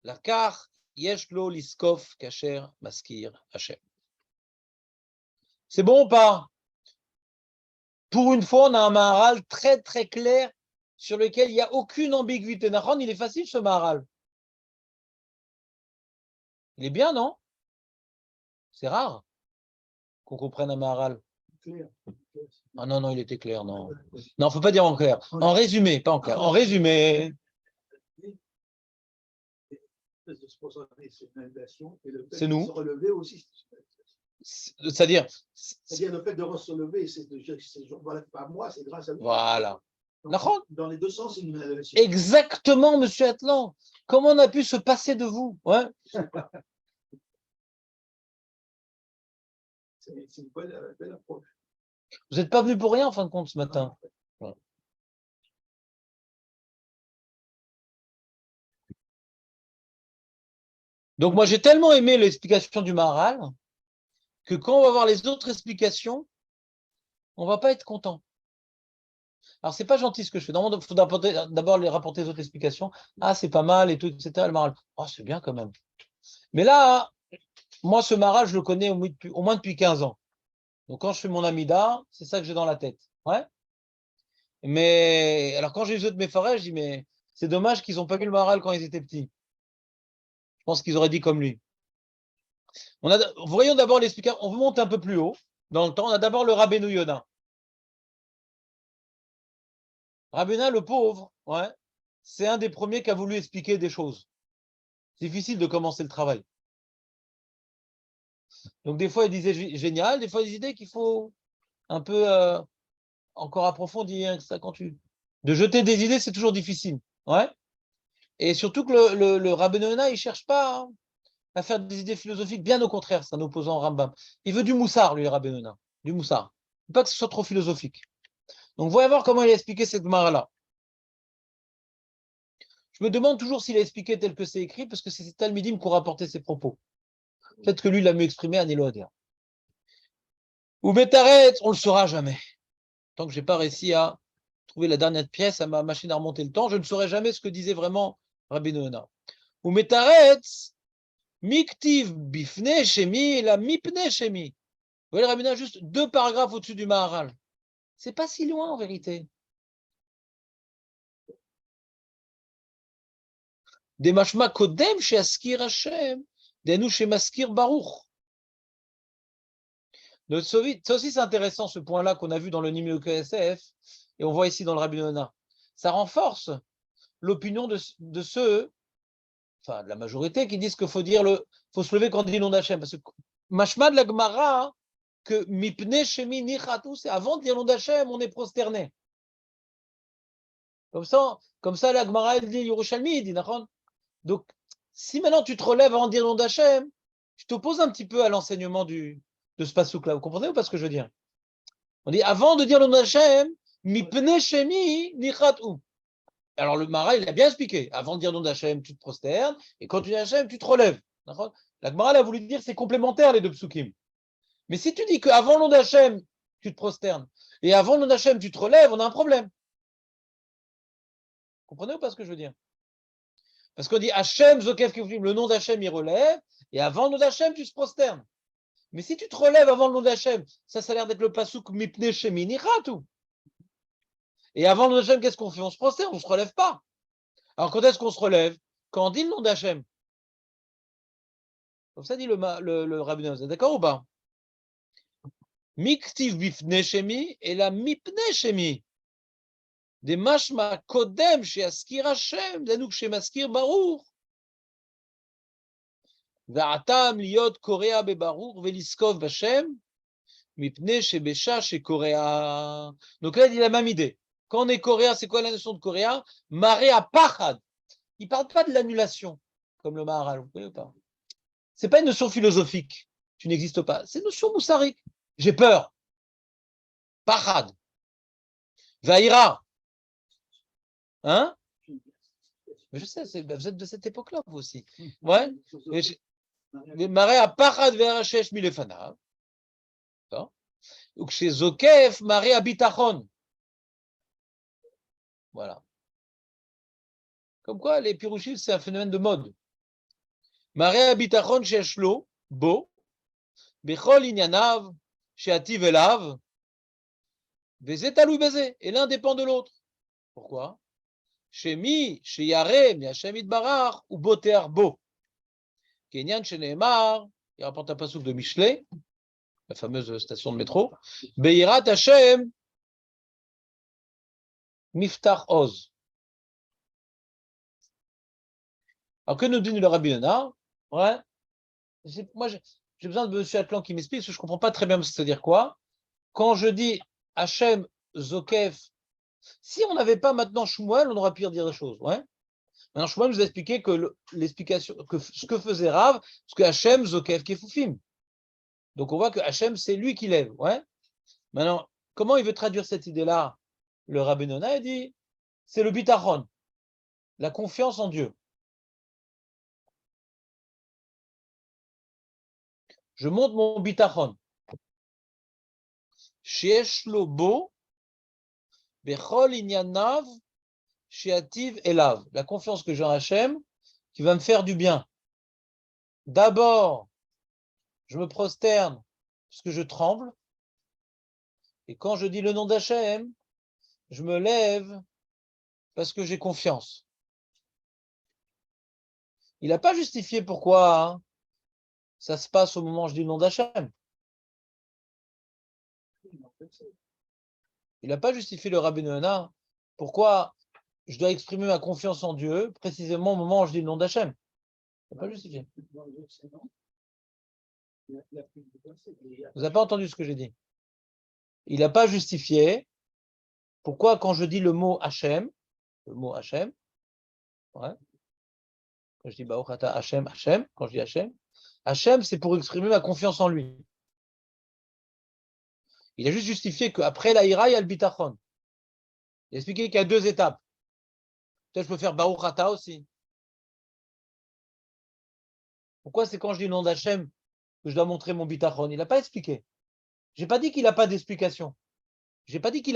Lakar yeshlo liskof kasher maskir Hachem. C'est bon ou pas? Pour une fois, on a un maharal très très clair sur lequel il n'y a aucune ambiguïté. Nachon, il est facile ce maharal. Il est bien, non? C'est rare qu'on comprenne un maharal. Ah non, non, il était clair, non. Non, il ne faut pas dire en clair. En résumé, pas en clair. En résumé. C'est nous. C'est-à-dire
le fait de se relever, c'est pas moi, c'est grâce à lui.
Voilà.
Dans les deux sens, c'est une élévation.
Exactement, monsieur Atlan. Comment on a pu se passer de vous? Ouais.
C'est une belle approche.
Vous n'êtes pas venu pour rien en fin de compte ce matin. Ouais. Donc moi j'ai tellement aimé l'explication du Maharal que quand on va voir les autres explications, on ne va pas être content. Alors, c'est pas gentil ce que je fais. Normalement, il faut d'abord les rapporter les autres explications. Ah, c'est pas mal et tout, etc. Le Maharal. Oh, c'est bien quand même. Mais là, moi, ce Maharal, je le connais au moins depuis 15 ans. Donc, quand je fais mon Amida, c'est ça que j'ai dans la tête. Ouais. Mais, alors, quand j'ai eu ceux de mes frères, je dis, mais c'est dommage qu'ils n'ont pas vu le Maharal quand ils étaient petits. Je pense qu'ils auraient dit comme lui. Voyons d'abord l'explication. On monte un peu plus haut dans le temps. On a d'abord le Rabbeinu Yonah. Rabbeinu, le pauvre, ouais, c'est un des premiers qui a voulu expliquer des choses. C'est difficile de commencer le travail. Donc, des fois, il disait génial, des fois, il disait qu'il faut un peu encore approfondir. Ça, de jeter des idées, c'est toujours difficile. Ouais. Et surtout que le Rabbeinu Yonah, il ne cherche pas à faire des idées philosophiques, bien au contraire, c'est un opposant au Rambam. Il veut du moussard, lui, le Rabbeinu Yonah. Du moussard. Il ne veut pas que ce soit trop philosophique. Donc, voyons voir comment il a expliqué cette Gemara-là. Je me demande toujours s'il a expliqué tel que c'est écrit, parce que c'est Talmidim qui aura rapporté ses propos. Peut-être que lui l'a mieux exprimé à Néloader. Ou Betaret, on ne le saura jamais. Tant que je n'ai pas réussi à trouver la dernière pièce à ma machine à remonter le temps, je ne saurais jamais ce que disait vraiment Rabbeinu Yonah. Ou Betaret, Miktiv bifne shemi la mipne shemi. Vous voyez, Rabbeinu Yonah, juste 2 paragraphes au-dessus du Maharal. C'est pas si loin en vérité. Des mashma kodem chez Askir Hashem, des nous chez Maskir Baruch. Ça aussi, c'est intéressant ce point-là qu'on a vu dans le numéro KSF et on voit ici dans le Rabbeinu Yonah. Ça renforce l'opinion de ceux, enfin de la majorité, qui disent qu'il faut se lever quand on dit le nom d'Hachem. Parce que mashma de la Gemara, que mipne shemi nichatu, c'est avant de dire le nom d'Hachem, on est prosterné. Comme ça la Gemara, elle dit Yerushalmi, il dit Nachon. Donc, si maintenant tu te relèves avant de dire le nom d'Hachem, tu t'opposes un petit peu à l'enseignement de ce pasouk-là. Vous comprenez ou pas ce que je veux dire? On dit avant de dire le nom d'Hachem, mipne shemi nichatu. Alors le Mara, il a bien expliqué. Avant de dire le nom d'Hachem, tu te prosternes, et quand tu dis Hachem, tu te relèves. La Gemara a voulu dire c'est complémentaire les deux psukim. Mais si tu dis qu'avant le nom d'Hachem, tu te prosternes, et avant le nom d'Hachem, tu te relèves, on a un problème. Vous comprenez ou pas ce que je veux dire? Parce qu'on dit Hachem, Zokef, Keflim, le nom d'Hachem, il relève, et avant le nom d'Hachem, tu te prosternes. Mais si tu te relèves avant le nom d'Hachem, ça a l'air d'être le pasuk mipne shemi nichatu. Et avant le nom d'Hachem, qu'est-ce qu'on fait? On se prosterne, on ne se relève pas. Alors quand est-ce qu'on se relève? Quand on dit le nom d'Hachem. Comme ça dit le Rabbi Nosson. D'accord ou pas? Miktiv bifne shemi et la mipne shemi. Des mashma kodem chez Askir Hashem, d'anouk chez Maskir Baruch. Va'atam liot korea bebaruch veliskov b'Hashem, mipne chez Besha chez Korea. Donc là, il dit la même idée. Quand on est coréen, c'est quoi la notion de coréen? Maré à pachad. Il ne parle pas de l'annulation, comme le Maharal, vous ne voyez pas? Ce n'est pas une notion philosophique. Tu n'existes pas. C'est une notion moussarique. J'ai peur. Pachad. Vaïra. Hein? Mais je sais, vous êtes de cette époque-là, vous aussi. Ouais. Maré à pachad ve'arashesh milefana. Ou chez Zokef, maré à bitachon. Voilà. Comme quoi, les pirouchis, c'est un phénomène de mode. Maré à bitachon chez Shlo, beau. Bechol inyanav, chez Ativ elav. Et l'un dépend de l'autre. Pourquoi? Chez Mi, chez Yarem, il y a Shemit Barar, ou Boter Bo. Kenyan chez Neymar, il rapporte un passouk de Michelet, la fameuse station de métro. Beirat Hashem, Miftach Oz. Alors que nous dit le Rabbi Yonah? Ouais. Moi, j'ai besoin de M. Atlan qui m'explique, parce que je ne comprends pas très bien ce que ça veut dire quoi. Quand je dis Hashem Zokef, si on n'avait pas maintenant Shmuel, on aurait pu dire des choses. Ouais. Maintenant, Shmuel nous a expliqué que l'explication, que ce que faisait Rav, ce que Hachem, Zokef, Kefoufim. Donc, on voit que Hachem, c'est lui qui lève. Ouais. Maintenant, comment il veut traduire cette idée-là? Le Rabbi Yonah, il dit, c'est le bitachon, la confiance en Dieu. Je monte mon bitachon. Sheesh lo bo, Bechol inyanav sheativ elav. La confiance que j'ai en Hachem qui va me faire du bien. D'abord, je me prosterne parce que je tremble. Et quand je dis le nom d'Hachem, je me lève parce que j'ai confiance. Il n'a pas justifié pourquoi ça se passe au moment où je dis le nom d'Hachem. Il n'a pas justifié le Rabbi Yonah pourquoi je dois exprimer ma confiance en Dieu précisément au moment où je dis le nom d'Hachem. Il n'a pas justifié. Vous n'avez pas entendu ce que j'ai dit. Il n'a pas justifié pourquoi quand je dis le mot Hachem, ouais, quand je dis Baruch Ata Hachem, quand je dis Hachem, c'est pour exprimer ma confiance en lui. Il a juste justifié qu'après la ira, il y a le bitachon. Il a expliqué qu'il y a 2 étapes. Peut-être je peux faire Baruch Ata aussi. Pourquoi c'est quand je dis le nom d'Hachem que je dois montrer mon bitachon? Il n'a pas expliqué. Je n'ai pas dit qu'il n'a pas d'explication. Mais il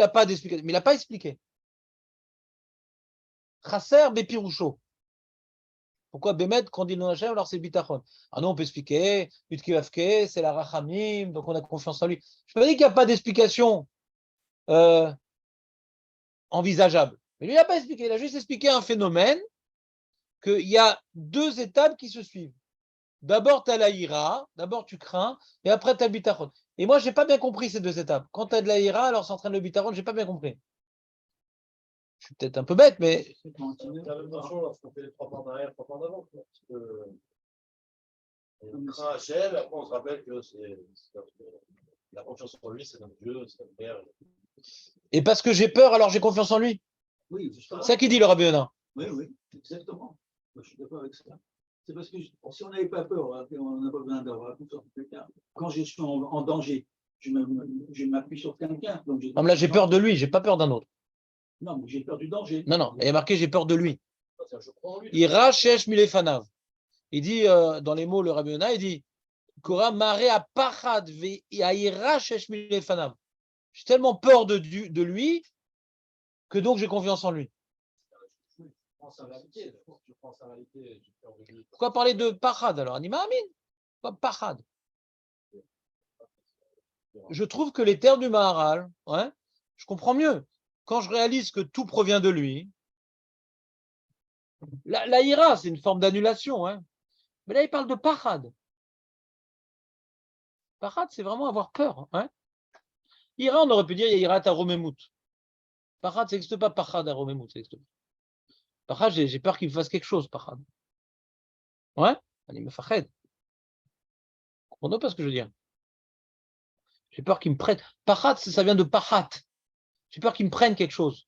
n'a pas expliqué. Chasser Bepiroucho. Pourquoi Bémet, quand on dit le nom d'Hachem, alors c'est le bitachon? Ah non, on peut expliquer, Utkivavke, c'est la Rachamim, donc on a confiance en lui. Je n'ai pas dit qu'il n'y a pas d'explication envisageable. Mais lui, il n'a pas expliqué. Il a juste expliqué un phénomène qu'il y a 2 étapes qui se suivent. D'abord, tu as la ira, d'abord tu crains, et après tu as le bitachon. Et moi, je n'ai pas bien compris ces 2 étapes. Quand tu as de la ira, alors s'entraîne le bitachon, je n'ai pas bien compris. Je suis peut-être un peu bête, mais.
C'est la même notion lorsqu'on fait les 3 pas en arrière, 3 pas en avant. On craint Hachem, et après on se rappelle que la confiance en lui, c'est notre Dieu, c'est notre Père.
Et parce que j'ai peur, alors j'ai confiance en lui.
Oui,
C'est ça qu'il dit le Rabbi Yonah.
Oui, exactement. Moi, je suis d'accord avec ça. C'est parce que si on n'avait pas peur, on n'a pas besoin d'avoir confiance en quelqu'un. Quand je suis en danger, je m'appuie sur quelqu'un.
Non, mais là, j'ai peur de lui, j'ai pas peur d'un autre.
Non, mais j'ai peur du danger.
Non, il y a marqué j'ai peur de lui.
Je crois en lui.
Ira shesh milefanav. Il dit, dans les mots, le Rabbi Yonah, il dit Kora mare apachad ve'ira shesh milefanav. J'ai tellement peur de lui que donc j'ai confiance en lui.
Je prends sa réalité.
Pourquoi parler de pachad alors? Anima amin. Pourquoi pachad? Je trouve que les termes du Maharal, ouais, je comprends mieux. Quand je réalise que tout provient de lui, la ira, c'est une forme d'annulation. Hein. Mais là, il parle de pachad. Pachad, c'est vraiment avoir peur. Hein. Ira, on aurait pu dire ira ta romemut. Pachad, ça n'existe pas. Pachad à romemut, ça n'existe pas. Pachad, j'ai peur qu'il me fasse quelque chose. Pachad. Ouais, il me fached. Vous comprenez pas ce que je veux dire? J'ai peur qu'il me prenne. Pachat, ça vient de pachat. J'ai peur qu'il me prenne quelque chose.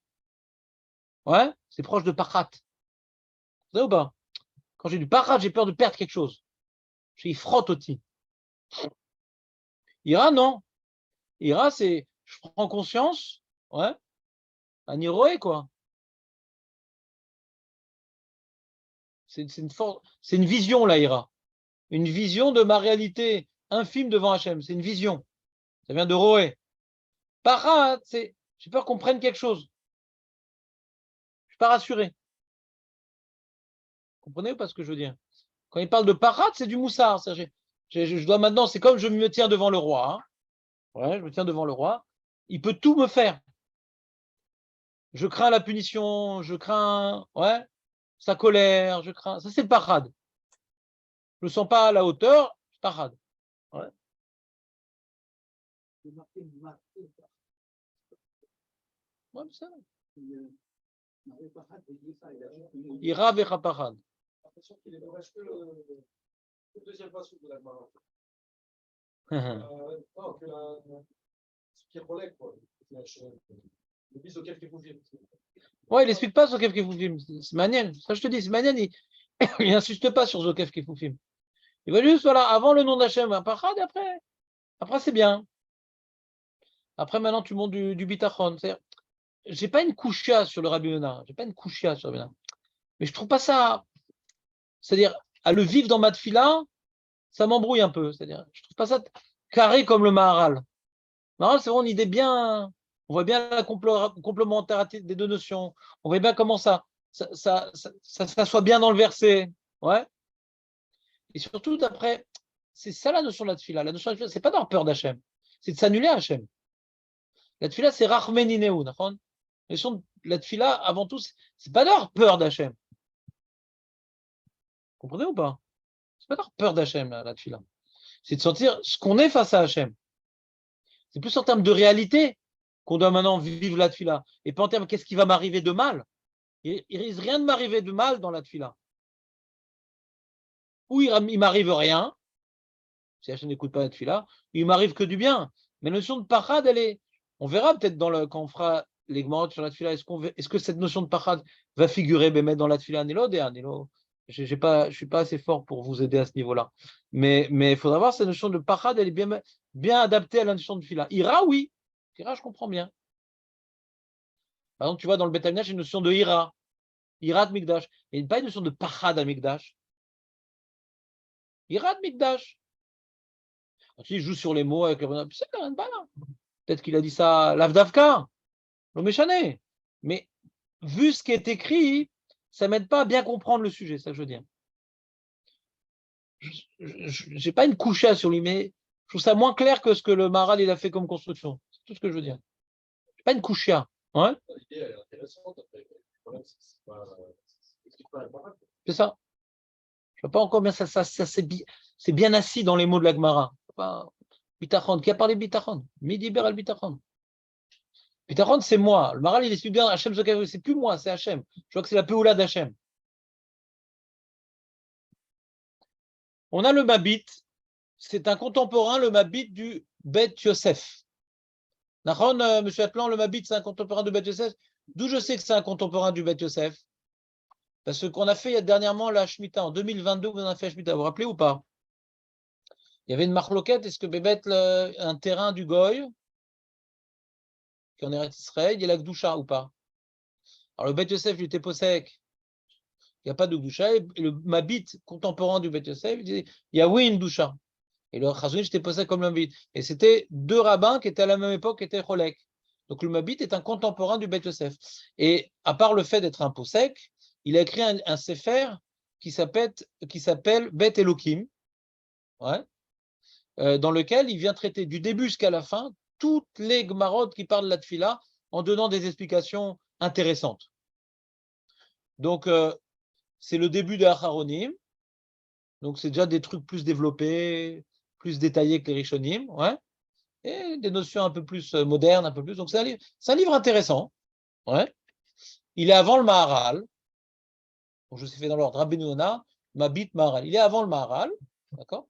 Ouais, c'est proche de pachat. Vous savez ou pas? Quand j'ai du pachat, j'ai peur de perdre quelque chose. Il frotte aussi. Ira, non. Ira, c'est je prends conscience. Ouais. Un iroé, quoi. C'est une vision, là, ira. Une vision de ma réalité infime devant Hachem. C'est une vision. Ça vient de roé. Pachat, c'est j'ai peur qu'on prenne quelque chose. Je ne suis pas rassuré. Vous comprenez ou pas ce que je veux dire? Quand il parle de parade, c'est du moussard. Je dois maintenant, c'est comme je me tiens devant le roi. Hein. Ouais, je me tiens devant le roi. Il peut tout me faire. Je crains la punition, je crains sa colère, je crains. Ça, c'est le parade. Je ne me sens pas à la hauteur, parade. Ouais. Ouais, ça. Ira vecha parad.
J'ai l'impression qu'il est dommage que le deuxième passage de la main. Non, que ce qui est relève, quoi. Le bis auquel il faut vivre.
Ouais, il n'explique pas Zokef Kefoufim. C'est Maniel. Ça, je te dis, c'est Maniel. Il n'insiste pas sur Zokef Kefoufim. Il va juste, voilà, avant le nom d'Hachem, un parad, et après c'est bien. Après, maintenant, tu montes du bitachon. J'ai pas une kouchia sur le Rabbi Yonah. J'ai pas une kouchia sur le Rabbi Yonah. Mais je trouve pas ça. C'est-à-dire, à le vivre dans ma tfila, ça m'embrouille un peu. C'est-à-dire, je trouve pas ça carré comme le Maharal. Le Maharal, c'est vraiment une idée bien On voit bien la complémentarité des deux notions. On voit bien comment ça soit bien dans le verset. Ouais. Et surtout, d'après, c'est ça la notion de la tefila. La notion de la tefila, c'est pas d'avoir peur d'Hachem, c'est de s'annuler à Hachem. La tefila, c'est rachmenineu. La notion de la tefila, avant tout, c'est pas d'avoir peur d'Hachem. Vous comprenez ou pas? C'est pas d'avoir peur d'Hachem, la tefila. C'est de sentir ce qu'on est face à Hachem. C'est plus en termes de réalité qu'on doit maintenant vivre la tefila. Et pas en termes qu'est-ce qui va m'arriver de mal. Il risque rien de m'arriver de mal dans la tefila. Ou il m'arrive rien, si Hachem n'écoute pas la tefila, il m'arrive que du bien. Mais la notion de pachad, on verra peut-être quand on fera les gmarot sur la tefila, est-ce que cette notion de pachad va figurer mettre dans la tefila Nilo. Je ne suis pas assez fort pour vous aider à ce niveau-là. Mais il faudra voir cette notion de pachad, elle est bien adaptée à la notion de tefila. Ira, oui. Ira, je comprends bien. Par exemple, tu vois, dans le Beth Amikdash, il y a une notion de ira. Ira de Mikdash. Il n'y a pas une notion de pachad à Mikdash. Ira de Mikdash. Il joue sur les mots avec le peut-être qu'il a dit ça l'Avdavka, le méchané. Mais vu ce qui est écrit, ça ne m'aide pas à bien comprendre le sujet, ça que je veux dire. Je n'ai pas une coucha sur lui, mais je trouve ça moins clair que ce que le Maharal il a fait comme construction. C'est tout ce que je veux dire. Je pas une coucha. Ouais,
L'idée est intéressante. Après, le problème, c'est pas
c'est ça. Je ne sais pas encore bien ça c'est bien assis dans les mots de la Gemara. Bitachon. Qui a parlé de Bitachon? Midiber al Bitachon. Bitachon, c'est moi. Le Maharal, il est studié Hachem Zokav. C'est plus moi, c'est Hachem. Je vois que c'est la Peoula d'Hachem. On a le Mabit. C'est un contemporain, le Mabit du Bet Yosef. Nachon, monsieur Atlan, le Mabit, c'est un contemporain du Bet Yosef. D'où je sais que c'est un contemporain du Bet Yosef? Parce qu'on a fait dernièrement la Shemitah. En 2022, vous en avez fait la Shemitah. Vous vous rappelez ou pas? Il y avait une marloquette. Est-ce que Bébet, un terrain du Goy, qui en est Israël, il y a la Gdusha ou pas? Alors le Bet Yosef, il était posek. Il n'y a pas de Gdusha. Et le Mabit contemporain du Bet Yosef, il disait il y a oui une Gdusha. Et le Chazonich était posé comme le Mabit. Et c'était deux rabbins qui étaient à la même époque, qui étaient Cholek. Donc le Mabit est un contemporain du Bet Yosef. Et à part le fait d'être un posek, il a écrit un sefer qui s'appelle Bet Elohim, ouais, dans lequel il vient traiter du début jusqu'à la fin toutes les Gemarot qui parlent de la Tfila en donnant des explications intéressantes. Donc c'est le début de Acharonim. Donc c'est déjà des trucs plus développés, plus détaillés que les Rishonim, ouais, et des notions un peu plus modernes, un peu plus. Donc c'est un livre intéressant, ouais. Il est avant le Maharal. Donc je sais fait dans l'ordre Rabbeinu Yonah, Mabit, Maharal. Il est avant le Maharal, d'accord.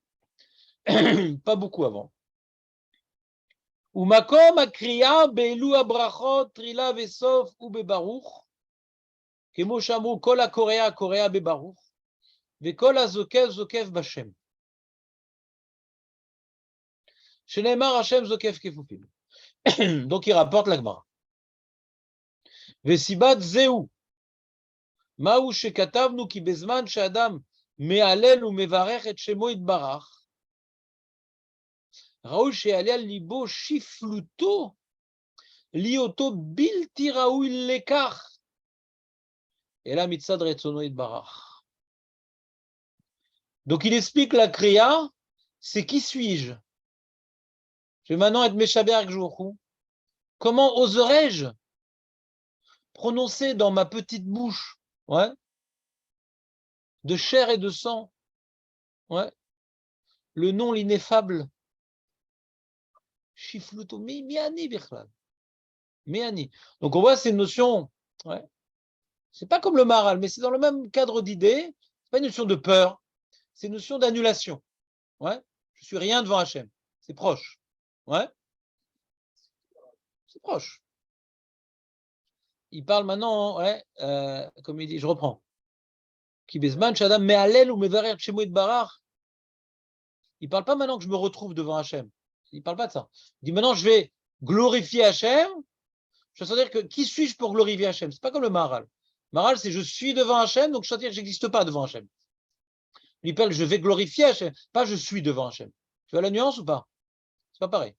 Pas beaucoup avant. Umakom akriya be'elu abrachot trila vesof u bebaruch kemo shamru kol hakorea korea bebaruch ve'kol hazokev zokev bashem. Shenemar Hashem zokev kefufim. Donc il rapporte la Gemara. Vesibat zeu mahu shekatavnu ki bezman she'adam me'alel u mevarech et shemo yitbarach ראוי שיעלה על ליבו שפלותו, להיותו בלתי ראוי לכך, אלא מצד רצונו יתברך. Donc il explique la kriya, c'est qui suis-je? Je vais maintenant être Meshaber avec Jouchou. Comment oserais-je prononcer dans ma petite bouche, ouais, de chair et de sang, ouais, le nom l'ineffable Shifluto, miani bichlal. Miani. Donc on voit ces notions, ouais. C'est pas comme le Maharal, mais c'est dans le même cadre d'idée. C'est pas une notion de peur, c'est une notion d'annulation. Ouais. Je suis rien devant Hachem. C'est proche. Ouais. C'est proche. Il parle maintenant, ouais, comme il dit, je reprends. Ki bezman shadam me'alel ou mevarer shemo yitbarach. Il parle pas maintenant que je me retrouve devant Hachem. Il parle pas de ça. Il dit maintenant je vais glorifier Hachem. Je veux dire que qui suis-je pour glorifier Hachem? C'est pas comme le Maharal. Maharal, c'est je suis devant Hachem, donc je veux dire que je n'existe pas devant Hachem. Il parle je vais glorifier Hachem, pas je suis devant Hachem. Tu vois la nuance ou pas? C'est pas pareil.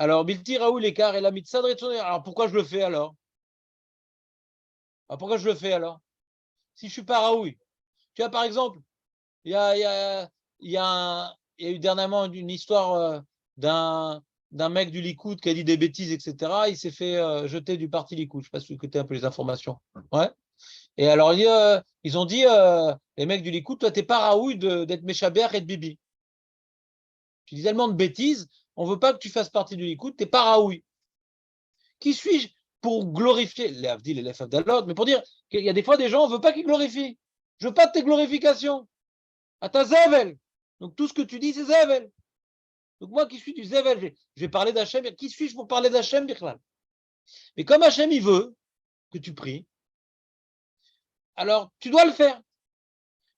Alors, Bilti Raoul l'écart et la mitzad retsone. Alors, pourquoi je le fais alors? Pourquoi je le fais alors? Si je suis pas Raoul. Tu vois, par exemple, il y a eu dernièrement une histoire d'un mec du Likoud qui a dit des bêtises, etc. Il s'est fait jeter du parti Likoud. Je ne sais pas si vous écoutez un peu les informations. Ouais. Et alors, ils ont dit, les mecs du Likoud, toi, tu n'es pas Raoul d'être Méchaber et de Bibi. Tu dis tellement de bêtises, on ne veut pas que tu fasses partie du Likoud, tu n'es pas Raoul. Qui suis-je pour glorifier les Avdil et les Favdalot, mais pour dire qu'il y a des fois des gens, on ne veut pas qu'ils glorifient. Je ne veux pas de tes glorifications. À ta Zevel. Donc tout ce que tu dis, c'est Zevel. Donc moi qui suis du Zevel, je vais parler d'Hachem. Qui suis-je pour parler d'Hachem, Bichlal? Mais comme Hachem, il veut que tu pries, alors tu dois le faire.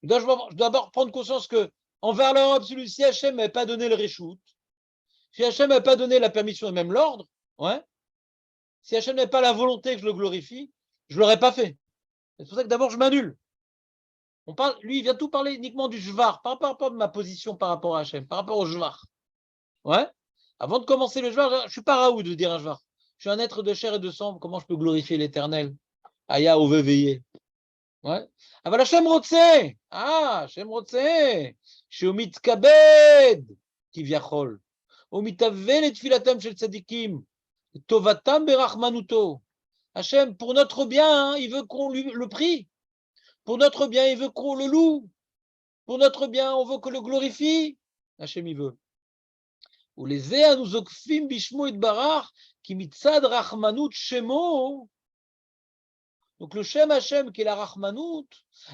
Je dois d'abord prendre conscience que envers l'homme absolu, si Hachem n'avait pas donné le Réchout, si Hachem n'avait pas donné la permission et même l'ordre, ouais, si Hachem n'avait pas la volonté que je le glorifie, je ne l'aurais pas fait. C'est pour ça que d'abord je m'annule. Lui, il vient tout parler uniquement du Jvar, par rapport de ma position par rapport à Hachem, par rapport au Jvar. Ouais. Avant de commencer le Jvar, je ne suis pas Raoult de dire un Jvar. Je suis un être de chair et de sang. Comment je peux glorifier l'Éternel? Aya au veillé. Ouais. Ah, voilà, Hachem Rotse. Hachem Rotse. Chez Omit Kabed, qui viachol. Omit Avel et Tfilatam shel Tzadikim. Tovatam berachmanuto. Hachem, pour notre bien, hein, il veut qu'on lui le prie. Pour notre bien, il veut qu'on le loue. Pour notre bien, on veut que le glorifie. Hachem, il veut. Ou les ea nous okfim bishmo et barach qui mitzad rachmanut shemo. Donc le Shem Hachem qui est la rachmanut,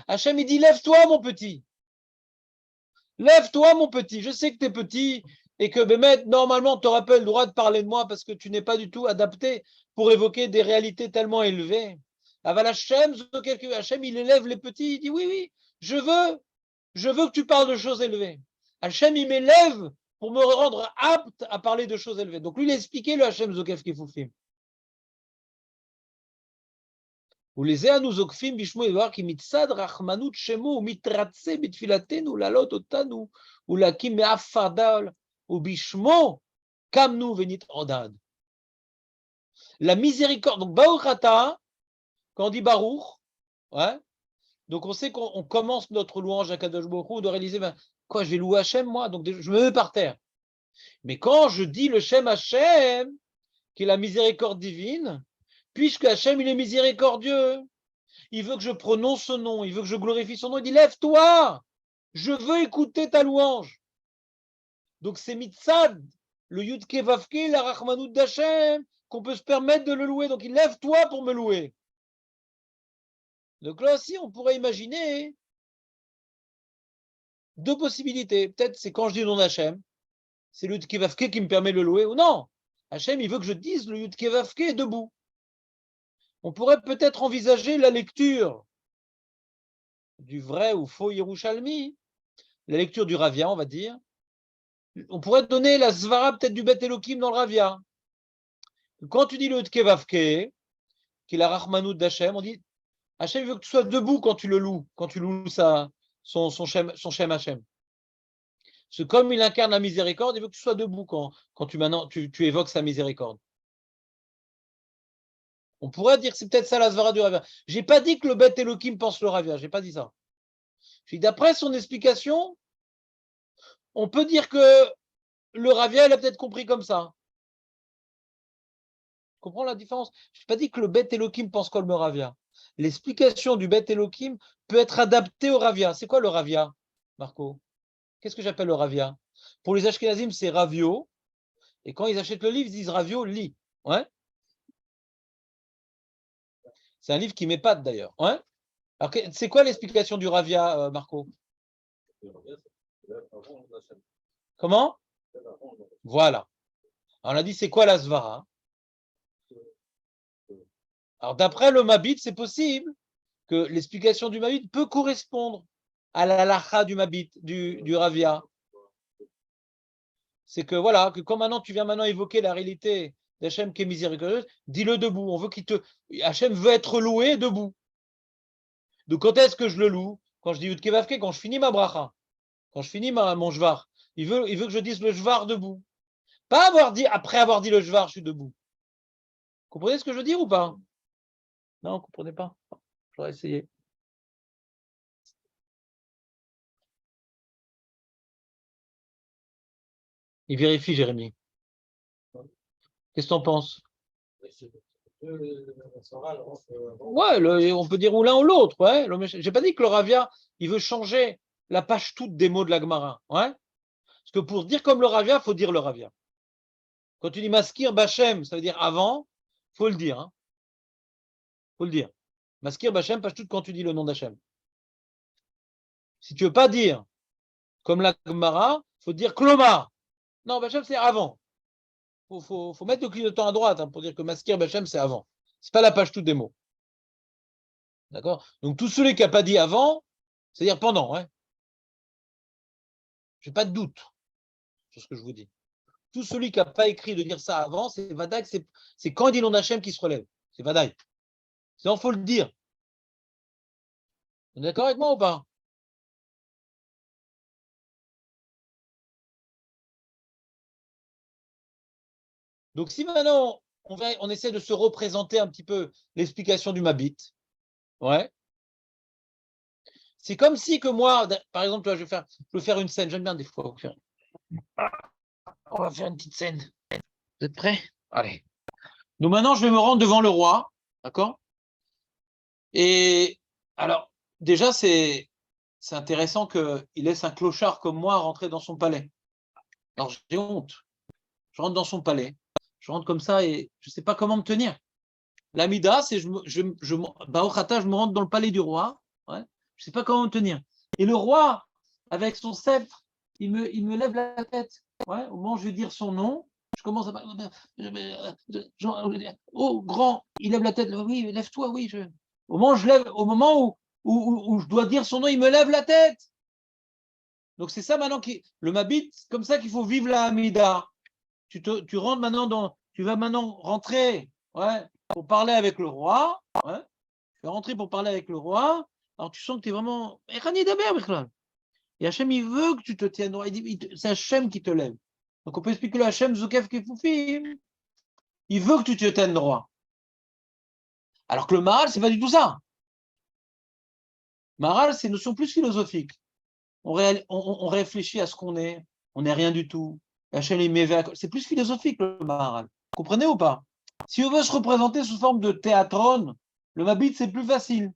Hachem il dit lève-toi mon petit. Lève-toi mon petit. Je sais que tu es petit et que Bémet, normalement, tu n'auras pas le droit de parler de moi parce que tu n'es pas du tout adapté pour évoquer des réalités tellement élevées. Aval Hachem, Hachem, il élève les petits, il dit oui, je veux que tu parles de choses élevées. Hachem, il m'élève pour me rendre apte à parler de choses élevées. Donc lui, il a expliqué le Hachem Zokef Kifufim. Ou les Eanu Zokfim Bishmo Edouard qui mitzad rachmanut shemo mitratse bitfilatenu lalot otanu ou lakim me'afardal ou bishmo kamnu venit odad. La miséricorde. Donc Baruch Ata, quand on dit Baruch, ouais, donc on sait qu'on commence notre louange à Kadosh Baruch Hu de réaliser, quoi, je vais louer Hachem moi, donc je me mets par terre. Mais quand je dis le Shem Hachem, qui est la miséricorde divine, puisque Hachem il est miséricordieux, il veut que je prononce son nom, il veut que je glorifie son nom, il dit lève-toi, je veux écouter ta louange. Donc c'est mitzad, le Yud Kevavke, la Rachmanout d'Hachem, qu'on peut se permettre de le louer. Donc il lève-toi pour me louer. Donc là aussi, on pourrait imaginer deux possibilités. Peut-être c'est quand je dis le nom d'Hachem, c'est le Yud Kevavke qui me permet de le louer, ou non, Hachem, il veut que je dise le Yud Kevavke debout. On pourrait peut-être envisager la lecture du vrai ou faux Yerushalmi, la lecture du Ravia, on va dire. On pourrait donner la svara peut-être du Bet Elohim dans le Ravia. Quand tu dis le Tkevavke, qui est la Rachmanout d'Hachem, on dit Hachem veut que tu sois debout quand tu le loues, quand tu loues son Shem Hachem. Parce que comme il incarne la miséricorde, il veut que tu sois debout quand tu évoques sa miséricorde. On pourrait dire que c'est peut-être ça la svara du Ravia. Je n'ai pas dit que le Bet Elohim pense le Ravia, je n'ai pas dit ça. D'après son explication, on peut dire que le Ravia, il a peut-être compris comme ça. Tu comprends la différence? Je n'ai pas dit que le Bet Elohim pense comme le Ravia. L'explication du Bet Elohim peut être adaptée au Ravia. C'est quoi le Ravia, Marco? Qu'est-ce que j'appelle le Ravia? Pour les Ashkenazim, c'est Ravio. Et quand ils achètent le livre, ils disent Ravio, li. Ouais. C'est un livre qui m'épate d'ailleurs. Ouais. Alors, c'est quoi l'explication du Ravia, Marco? Comment? Voilà. Alors, on a dit, c'est quoi la Svara? Alors, d'après le Mabit, c'est possible que l'explication du Mabit peut correspondre à la lacha du Mabit, du Ravia. C'est que voilà, que comme maintenant tu viens évoquer la réalité d'Hachem qui est miséricordieuse, dis-le debout. On veut Hachem veut être loué debout. Donc quand est-ce que je le loue? Quand je dis Yud Kevavke, quand je finis ma bracha, quand je finis mon jvar. Il veut que je dise le jvar debout. Pas avoir dit, après avoir dit le Jvar, je suis debout. Vous comprenez ce que je veux dire ou pas? Non, vous ne comprenez pas. J'aurais essayé. Il vérifie, Jérémy. Qu'est-ce que tu en penses? Ouais, on peut dire ou l'un ou l'autre. Ouais. J'ai pas dit que le Ravia, il veut changer la page toute des mots de la Gemara. Ouais. Parce que pour dire comme le Ravia, il faut dire le Ravia. Quand tu dis Maskir Bachem, ça veut dire avant, il faut le dire. Hein. Faut le dire. Maskir Bachem, page toute quand tu dis le nom d'Hachem. Si tu veux pas dire comme la Gemara, il faut dire Klomar. Non, Bachem, c'est avant. Faut mettre le clignotant à droite pour dire que Maskir Bachem, c'est avant. C'est pas la page toute des mots. D'accord? Donc, tous ceux qui n'ont pas dit avant, c'est-à-dire pendant. Hein. Je n'ai pas de doute sur ce que je vous dis. Tout celui qui n'a pas écrit de dire ça avant, c'est Vadaï, c'est quand il dit nom d'Hachem qui se relève. C'est Vadaï. Sinon, il faut le dire. Vous êtes d'accord avec moi ou pas? Donc, si maintenant, on essaie de se représenter un petit peu l'explication du Mabit, ouais. C'est comme si que moi, par exemple, toi, je veux faire une scène. J'aime bien des fois. On va faire une petite scène. Vous êtes prêts? Allez. Donc maintenant, je vais me rendre devant le roi. D'accord? Et alors, déjà, c'est intéressant qu'il laisse un clochard comme moi rentrer dans son palais. Alors, j'ai honte. Je rentre dans son palais. Je rentre comme ça et je ne sais pas comment me tenir. L'amida, c'est je me rentre dans le palais du roi. Ouais. Je ne sais pas comment me tenir. Et le roi, avec son sceptre, il me lève la tête. Ouais. Au moment où je vais dire son nom, je commence à parler. Oh, grand, il lève la tête. Oui, lève-toi, oui. Au moment où je dois dire son nom, il me lève la tête. Donc c'est ça maintenant le Mabit, c'est comme ça qu'il faut vivre la Hamida. Tu rentres maintenant tu vas maintenant rentrer, ouais, pour parler avec le roi, ouais. Tu vas rentrer pour parler avec le roi. Alors tu sens que tu es vraiment, et Hachem il veut que tu te tiennes droit. C'est Hachem qui te lève. Donc on peut expliquer le Hachem Zokef Kefoufim. Il veut que tu te tiennes droit. Alors que le Maral, c'est pas du tout ça. Maral, c'est une notion plus philosophique. On réfléchit à ce qu'on est. On n'est rien du tout. C'est plus philosophique le Maharal. Vous comprenez ou pas? Si on veut se représenter sous forme de théâtrone, le Mabit, c'est plus facile.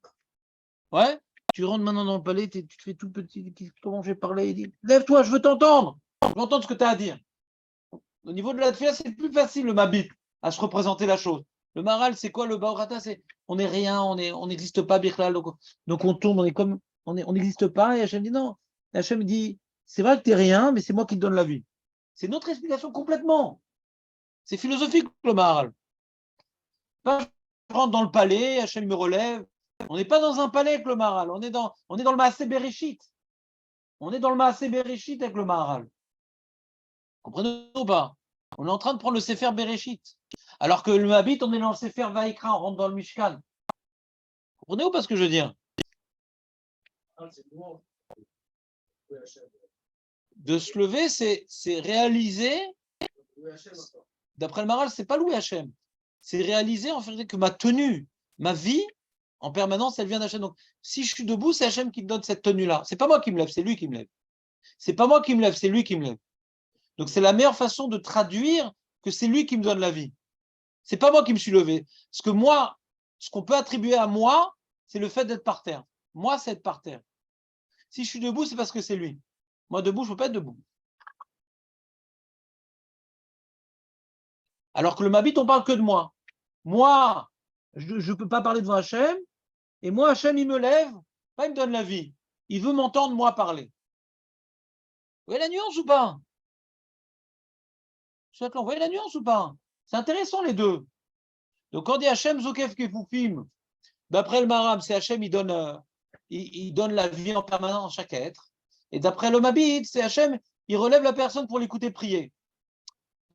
Ouais? Tu rentres maintenant dans le palais, tu te fais tout petit. Comment j'ai parlé? Il dit, lève-toi, je veux t'entendre. Je veux entendre ce que tu as à dire. Au niveau de la tfila, c'est plus facile le Mabit à se représenter la chose. Le Maharal, c'est quoi? Le Baorata, c'est on n'est rien, on n'existe pas, Birklal. Donc on tourne, on n'existe pas. Et Hachem dit non. Et Hachem dit, c'est vrai que tu n'es rien, mais c'est moi qui te donne la vie. C'est notre explication complètement. C'est philosophique le Maharal. Je rentre dans le palais, Hachem me relève. On n'est pas dans un palais avec le Maharal. On est dans le Maaseh Bereshit. On est dans le Maaseh Bereshit avec le Maharal. Comprenez ou pas? On est en train de prendre le Sefer Bereshit. Alors que le Mabit, on est dans le Sefer Vaikra, on rentre dans le Mishkan. Comprenez ou pas ce que je veux dire? De se lever, c'est réaliser. D'après le Maharal, c'est pas louer Hachem. C'est réaliser en fait que ma tenue, ma vie, en permanence, elle vient d'Hachem. Donc, si je suis debout, c'est Hachem qui me donne cette tenue-là. C'est pas moi qui me lève, c'est lui qui me lève. C'est pas moi qui me lève, c'est lui qui me lève. Donc, c'est la meilleure façon de traduire que c'est lui qui me donne la vie. C'est pas moi qui me suis levé. Parce que moi, ce qu'on peut attribuer à moi, c'est le fait d'être par terre. Moi, c'est être par terre. Si je suis debout, c'est parce que c'est lui. Moi, debout, je ne peux pas être debout. Alors que le Mabit, on parle que de moi. Moi, je ne peux pas parler devant Hachem. Et moi, Hachem, il me lève, pas il me donne la vie. Il veut m'entendre, moi, parler. Vous voyez la nuance ou pas? Vous voyez la nuance ou pas? C'est intéressant, les deux. Donc, quand on dit Hachem, Zokef Kefoufim, d'après le Maram, c'est Hachem, il donne la vie en permanence à chaque être. Et d'après le Mabit, c'est Hachem, il relève la personne pour l'écouter prier.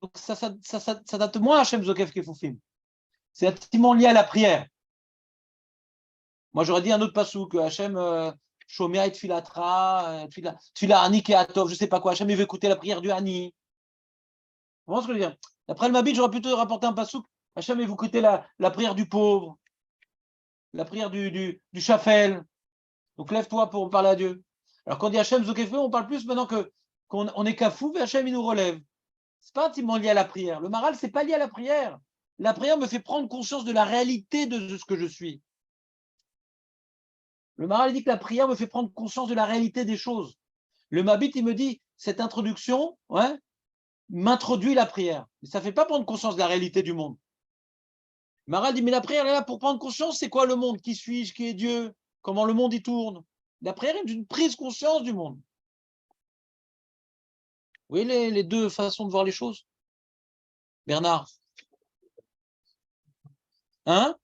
Donc, ça date moins Hachem, Zokef Kefoufim. C'est intimement lié à la prière. Moi, j'aurais dit un autre passou que Hachem, Shomia et Tfilatra, Tfila Ani Keatov, je ne sais pas quoi. Hachem, il veut écouter la prière du Ani. Comment ce que je veux dire? D'après le Mabit, j'aurais plutôt rapporté un pasouk. Hachem, vous écoutez la prière du pauvre, la prière du chafel. Donc lève-toi pour parler à Dieu. Alors quand on dit Hachem Zokefe, on parle plus maintenant qu'on est kafou, et Hachem il nous relève. C'est pas intimement lié à la prière. Le maral, c'est pas lié à la prière. La prière me fait prendre conscience de la réalité de ce que je suis. Le maral dit que la prière me fait prendre conscience de la réalité des choses. Le Mabit, il me dit, cette introduction, ouais, m'introduit la prière. Mais ça ne fait pas prendre conscience de la réalité du monde. Le maral dit, mais la prière est là pour prendre conscience, c'est quoi le monde? Qui suis-je? Qui est Dieu? Comment le monde y tourne? La prière est une prise conscience du monde. Vous voyez les deux façons de voir les choses? Bernard? Hein?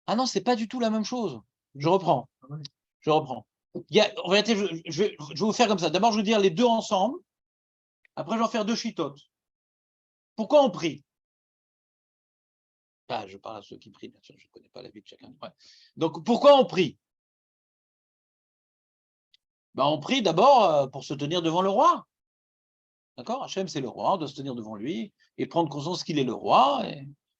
Ah non, c'est pas du tout la même chose. Je reprends. En réalité, je vais vous faire comme ça. D'abord, je vais vous dire les deux ensemble. Après, je vais en faire deux chitotes. Pourquoi on prie? Ah, je parle à ceux qui prient, bien sûr, je ne connais pas la vie de chacun. Ouais. Donc, pourquoi on prie? On prie d'abord pour se tenir devant le roi. D'accord? Hachem, c'est le roi, on doit se tenir devant lui et prendre conscience qu'il est le roi.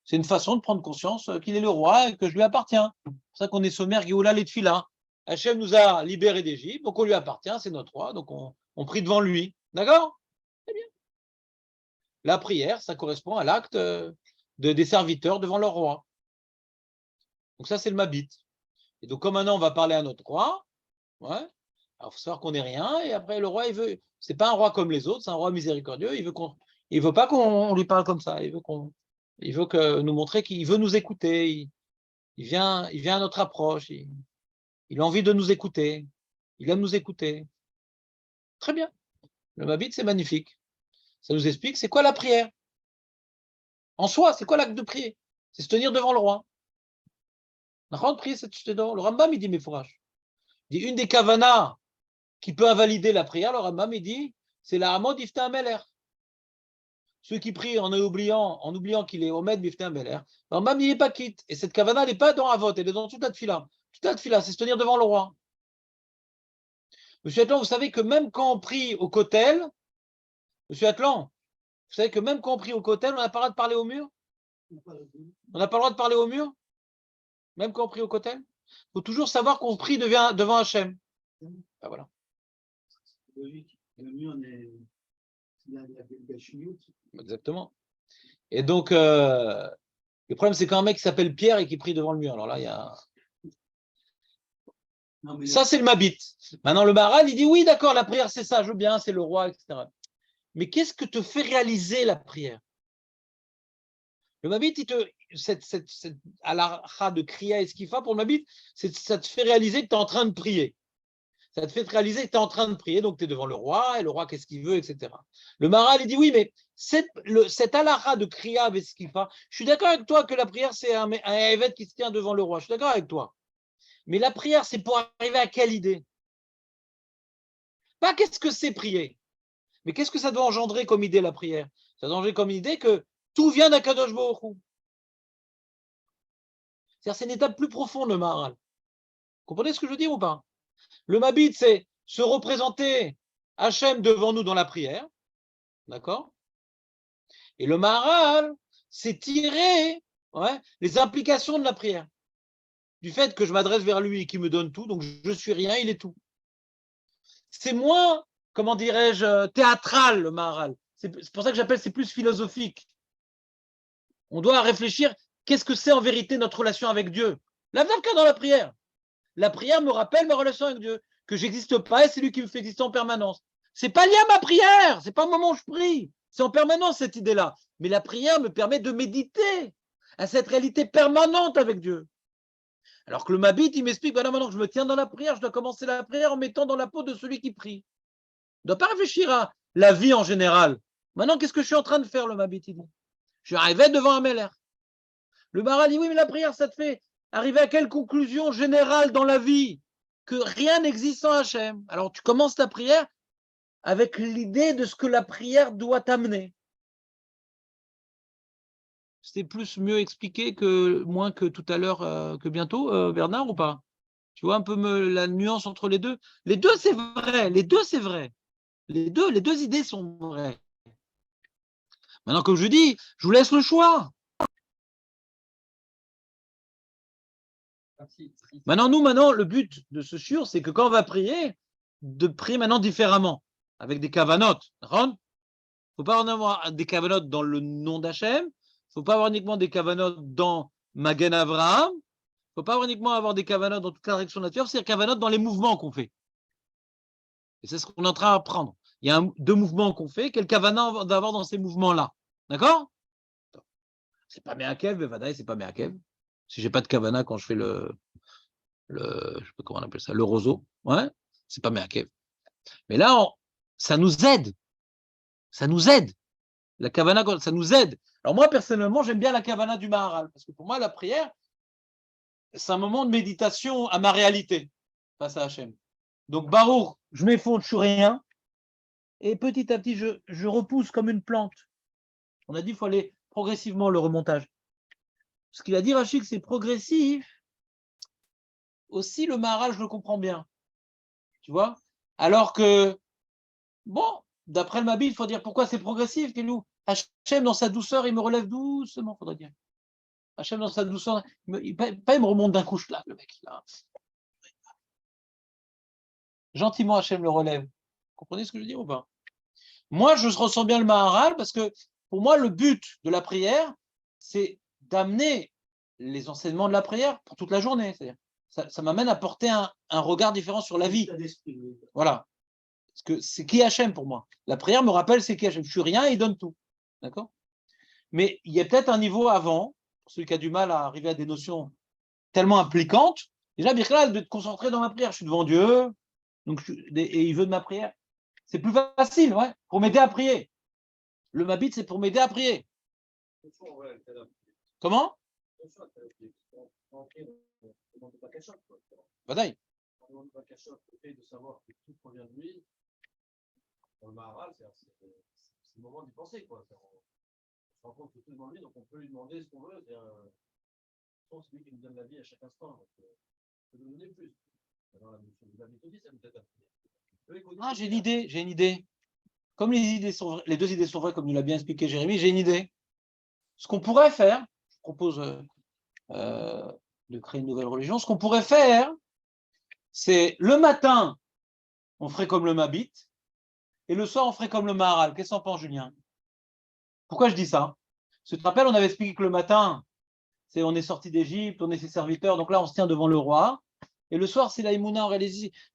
C'est une façon de prendre conscience qu'il est le roi et que je lui appartiens. C'est pour ça qu'on est sommaire Géoula les Tfila. Hachem nous a libérés d'Égypte, donc on lui appartient, c'est notre roi, donc on prie devant lui. D'accord? Très bien. La prière, ça correspond à l'acte des serviteurs devant leur roi. Donc ça, c'est le Mabit. Et donc, comme maintenant on va parler à notre roi, ouais, alors il faut savoir qu'on n'est rien, et après le roi, il veut, c'est pas un roi comme les autres, c'est un roi miséricordieux, il veut pas qu'on lui parle comme ça, il veut que nous montrer qu'il veut nous écouter, il vient à notre approche, il a envie de nous écouter, il aime nous écouter. Très bien. Le Mabit, c'est magnifique. Ça nous explique c'est quoi la prière. En soi, c'est quoi l'acte de prier? C'est se tenir devant le roi. Le Rambam, il dit, mais fourrage. Il dit, une des kavanas qui peut invalider la prière, le Rambam, il dit, c'est la Hamod Ifta Ameler. Ceux qui prient en oubliant qu'il est Omed Bifta Ameler, le Rambam, il n'est pas quitte. Et cette kavana, elle n'est pas dans Avot, elle est dans toute la tfila. Toute la tfila, c'est se tenir devant le roi. Monsieur Atlan, vous savez que même quand on prie au kotel, Monsieur Atlan, vous savez que même quand on prie au kotel, on n'a pas le droit de parler au mur? On n'a pas le droit de parler au mur? Même quand on prie au kotel? Il faut toujours savoir qu'on prie devant Hachem. Ben voilà. Exactement. Et donc, le problème, c'est qu'un mec qui s'appelle Pierre et qui prie devant le mur. Alors là, il y a... Ça, c'est le Mabit. Maintenant, le Maral, il dit, oui, d'accord, la prière, c'est ça, je veux bien, c'est le roi, etc. Mais qu'est-ce que te fait réaliser la prière? Le Mabit, cette halakha de Kriya et Skifa, pour le Mabit, ça te fait réaliser que tu es en train de prier. Ça te fait réaliser que tu es en train de prier, donc tu es devant le roi, et le roi, qu'est-ce qu'il veut, etc. Le Maral, il dit, oui, mais cette halakha de Kriya et Skifa, je suis d'accord avec toi que la prière, c'est un évêque qui se tient devant le roi. Je suis d'accord avec toi. Mais la prière, c'est pour arriver à quelle idée? Pas qu'est-ce que c'est prier, mais qu'est-ce que ça doit engendrer comme idée, la prière? Ça doit engendrer comme idée que tout vient d'Akadosh Baruch Hu. C'est-à-dire, c'est une étape plus profonde, le Maharal. Vous comprenez ce que je veux dire ou pas? Le Mabit, c'est se représenter Hachem devant nous dans la prière. D'accord? Et le Maharal, c'est tirer les implications de la prière. Du fait que je m'adresse vers lui et qu'il me donne tout, donc je suis rien, il est tout. C'est moins, comment dirais-je, théâtral, le Maharal. C'est pour ça que j'appelle c'est plus philosophique. On doit réfléchir, qu'est-ce que c'est en vérité notre relation avec Dieu? L'avdavka dans la prière. La prière me rappelle ma relation avec Dieu, que j'existe pas et c'est lui qui me fait exister en permanence. C'est pas lié à ma prière, c'est pas au moment où je prie. C'est en permanence cette idée-là. Mais la prière me permet de méditer à cette réalité permanente avec Dieu. Alors que le Mabit, il m'explique, voilà, maintenant que je me tiens dans la prière, je dois commencer la prière en mettant dans la peau de celui qui prie. Je ne dois pas réfléchir à la vie en général. Maintenant, qu'est-ce que je suis en train de faire, le Mabit? Il dit, je suis arrivé devant un Meller. Le Maharal dit, oui, mais la prière, ça te fait arriver à quelle conclusion générale dans la vie? Que rien n'existe sans Hachem. Alors, tu commences ta prière avec l'idée de ce que la prière doit t'amener. C'était plus mieux expliqué que moins que tout à l'heure, que bientôt, Bernard, ou pas? Tu vois un peu la nuance entre les deux? Les deux, c'est vrai. Les deux, c'est vrai. Les deux idées sont vraies. Maintenant, comme je dis, je vous laisse le choix. Maintenant, le but de ce shiur, c'est que quand on va prier, de prier maintenant différemment, avec des kavanotes. Il ne faut pas avoir des kavanotes dans le nom d'Hachem, il ne faut pas avoir uniquement des kavanotes dans Magen Avraham, il ne faut pas uniquement avoir des kavanotes dans toute la direction naturelle, c'est des kavanotes dans les mouvements qu'on fait. Et c'est ce qu'on est en train d'apprendre. Il y a deux mouvements qu'on fait, quel kavana d'avoir dans ces mouvements-là. D'accord? C'est pas Meakev, Vadaï, c'est pas Meakev. Si j'ai pas de kavana quand je fais je sais pas comment on appelle ça, le roseau, ouais, c'est pas Meakev. Mais là, ça nous aide. Ça nous aide. La kavana, ça nous aide. Alors moi, personnellement, j'aime bien la kavana du Maharal, parce que pour moi, la prière, c'est un moment de méditation à ma réalité face à Hachem. Donc, Baruch, je m'effondre, je suis rien, et petit à petit, je repousse comme une plante. On a dit qu'il faut aller progressivement le remontage. Ce qu'il a dit, Rachid, c'est progressif. Aussi, le Maharal, je le comprends bien. Tu vois? Alors que, bon, d'après le Mabi, il faut dire pourquoi c'est progressif, Kelou. Hachem, dans sa douceur, il me relève doucement, il faudrait dire. Hachem, dans sa douceur, il me remonte d'un coup, là, le mec. Là. Gentiment, Hachem le relève. Vous comprenez ce que je dis ou pas? Moi, je ressens bien le Maharal parce que, pour moi, le but de la prière, c'est d'amener les enseignements de la prière pour toute la journée. C'est-à-dire, ça m'amène à porter un regard différent sur la vie. Voilà. Parce que c'est qui Hachem pour moi. La prière me rappelle c'est qui Hachem. Je suis rien et il donne tout. D'accord? Mais il y a peut-être un niveau avant, pour celui qui a du mal à arriver à des notions tellement impliquantes. Déjà, Birkla, de te concentrer dans ma prière. Je suis devant Dieu, et il veut de ma prière. C'est plus facile, ouais, pour m'aider à prier. Le Mabit, c'est pour m'aider à prier. Comment? Badaï.
De savoir que tout provient de lui, dans le Maharal, c'est le moment d'y penser. Quoi. On se rend compte que tout est dans lui, donc on peut lui demander ce qu'on veut. C'est lui qui nous donne la vie à chaque instant. Donc, on peut nous donner plus. Alors, la méthodie, ça nous peut-être.
Ah, j'ai une idée. Comme les deux idées sont vraies, comme nous l'a bien expliqué Jérémy, j'ai une idée. Ce qu'on pourrait faire, je propose de créer une nouvelle religion, ce qu'on pourrait faire, c'est le matin, on ferait comme le Mabit, et le soir, on ferait comme le Maharal. Qu'est-ce que t'en penses, Julien? Pourquoi je dis ça? Parce que tu te rappelles, on avait expliqué que le matin, on est sorti d'Égypte, on est ses serviteurs, donc là, on se tient devant le roi. Et le soir, c'est la Emouna,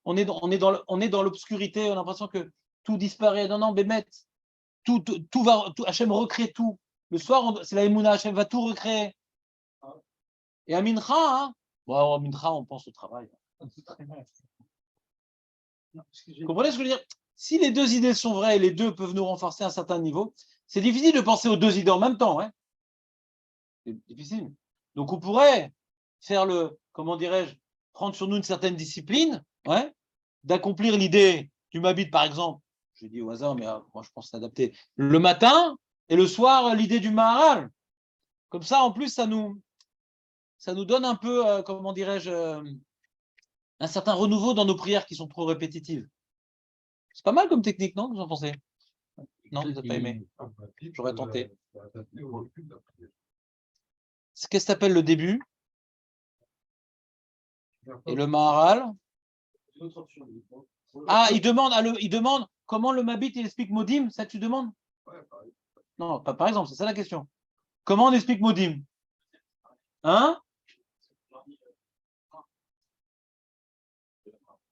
on est dans l'obscurité, on a l'impression que tout disparaît. Non, Bémet, tout va, Hachem recrée tout. Le soir, c'est la Emouna, Hachem va tout recréer. Et à Mincha, hein, bon, à Mincha, on pense au travail. Vous comprenez ce que je veux dire? Si les deux idées sont vraies et les deux peuvent nous renforcer à un certain niveau, c'est difficile de penser aux deux idées en même temps. Hein, c'est difficile. Donc, on pourrait faire comment dirais-je, prendre sur nous une certaine discipline, ouais, d'accomplir l'idée du Mabit, par exemple. Je dis au hasard, mais moi, je pense s'adapter. Le matin et le soir, l'idée du Maharal. Comme ça, en plus, ça nous donne un peu, comment dirais-je, un certain renouveau dans nos prières qui sont trop répétitives. C'est pas mal comme technique, non? Vous en pensez? Non, vous n'avez pas aimé. J'aurais tenté. Qu'est-ce que s'appelle le début? Et le Maharal? Ah, il demande comment le Mabit il explique Modim, ça tu demandes? Non, pas par exemple, c'est ça la question. Comment on explique Modim? Hein?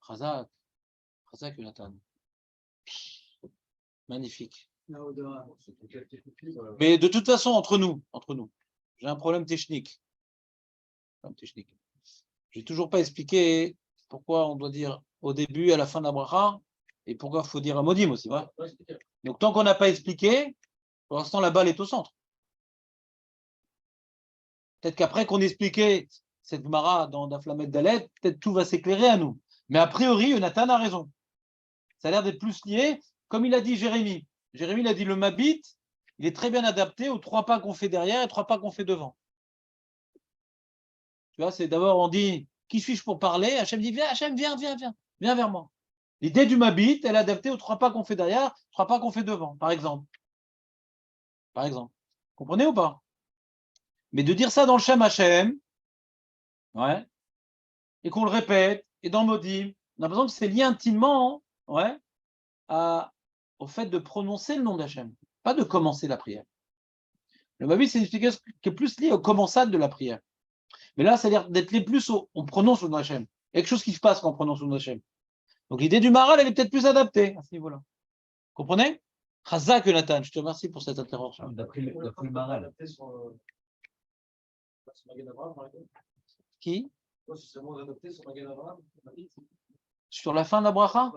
Razak, Jonathan. Magnifique. Mais de toute façon, entre nous, j'ai un problème technique. J'ai toujours pas expliqué pourquoi on doit dire au début et à la fin de la bracha et pourquoi il faut dire un modim aussi. Ouais. Donc tant qu'on n'a pas expliqué, pour l'instant la balle est au centre. Peut-être qu'après qu'on expliquait cette Gemara dans Daflamet Dalet, peut-être tout va s'éclairer à nous. Mais a priori, Jonathan a raison. Ça a l'air d'être plus lié, comme il a dit Jérémy. Jérémy, il a dit le Mabit, il est très bien adapté aux 3 pas qu'on fait derrière et 3 pas qu'on fait devant. Tu vois, c'est d'abord on dit qui suis-je pour parler? Hachem dit viens, Hachem, viens vers moi. L'idée du Mabit, elle est adaptée aux 3 pas qu'on fait derrière, 3 pas qu'on fait devant, par exemple. par exemple. Comprenez ou pas? Mais de dire ça dans le Shem Hashem, ouais, et qu'on le répète, et dans Modim, on a l'impression que c'est lié intimement, ouais, au fait de prononcer le nom d'Hachem, pas de commencer la prière. Le Babi, c'est une explication qui est plus liée au commençage de la prière. Mais là, c'est-à-dire d'être les plus on prononce le nom d'Hachem. Il y a quelque chose qui se passe quand on prononce le nom d'Hachem. Donc l'idée du Maharal, elle est peut-être plus adaptée à ce niveau-là. Comprenez? Chazak Nathan, je te remercie pour cette intervention.
D'après le Maharal.
Qui?
C'est bon d'adopter sur Magen Avraham.
Sur la fin de la bracha?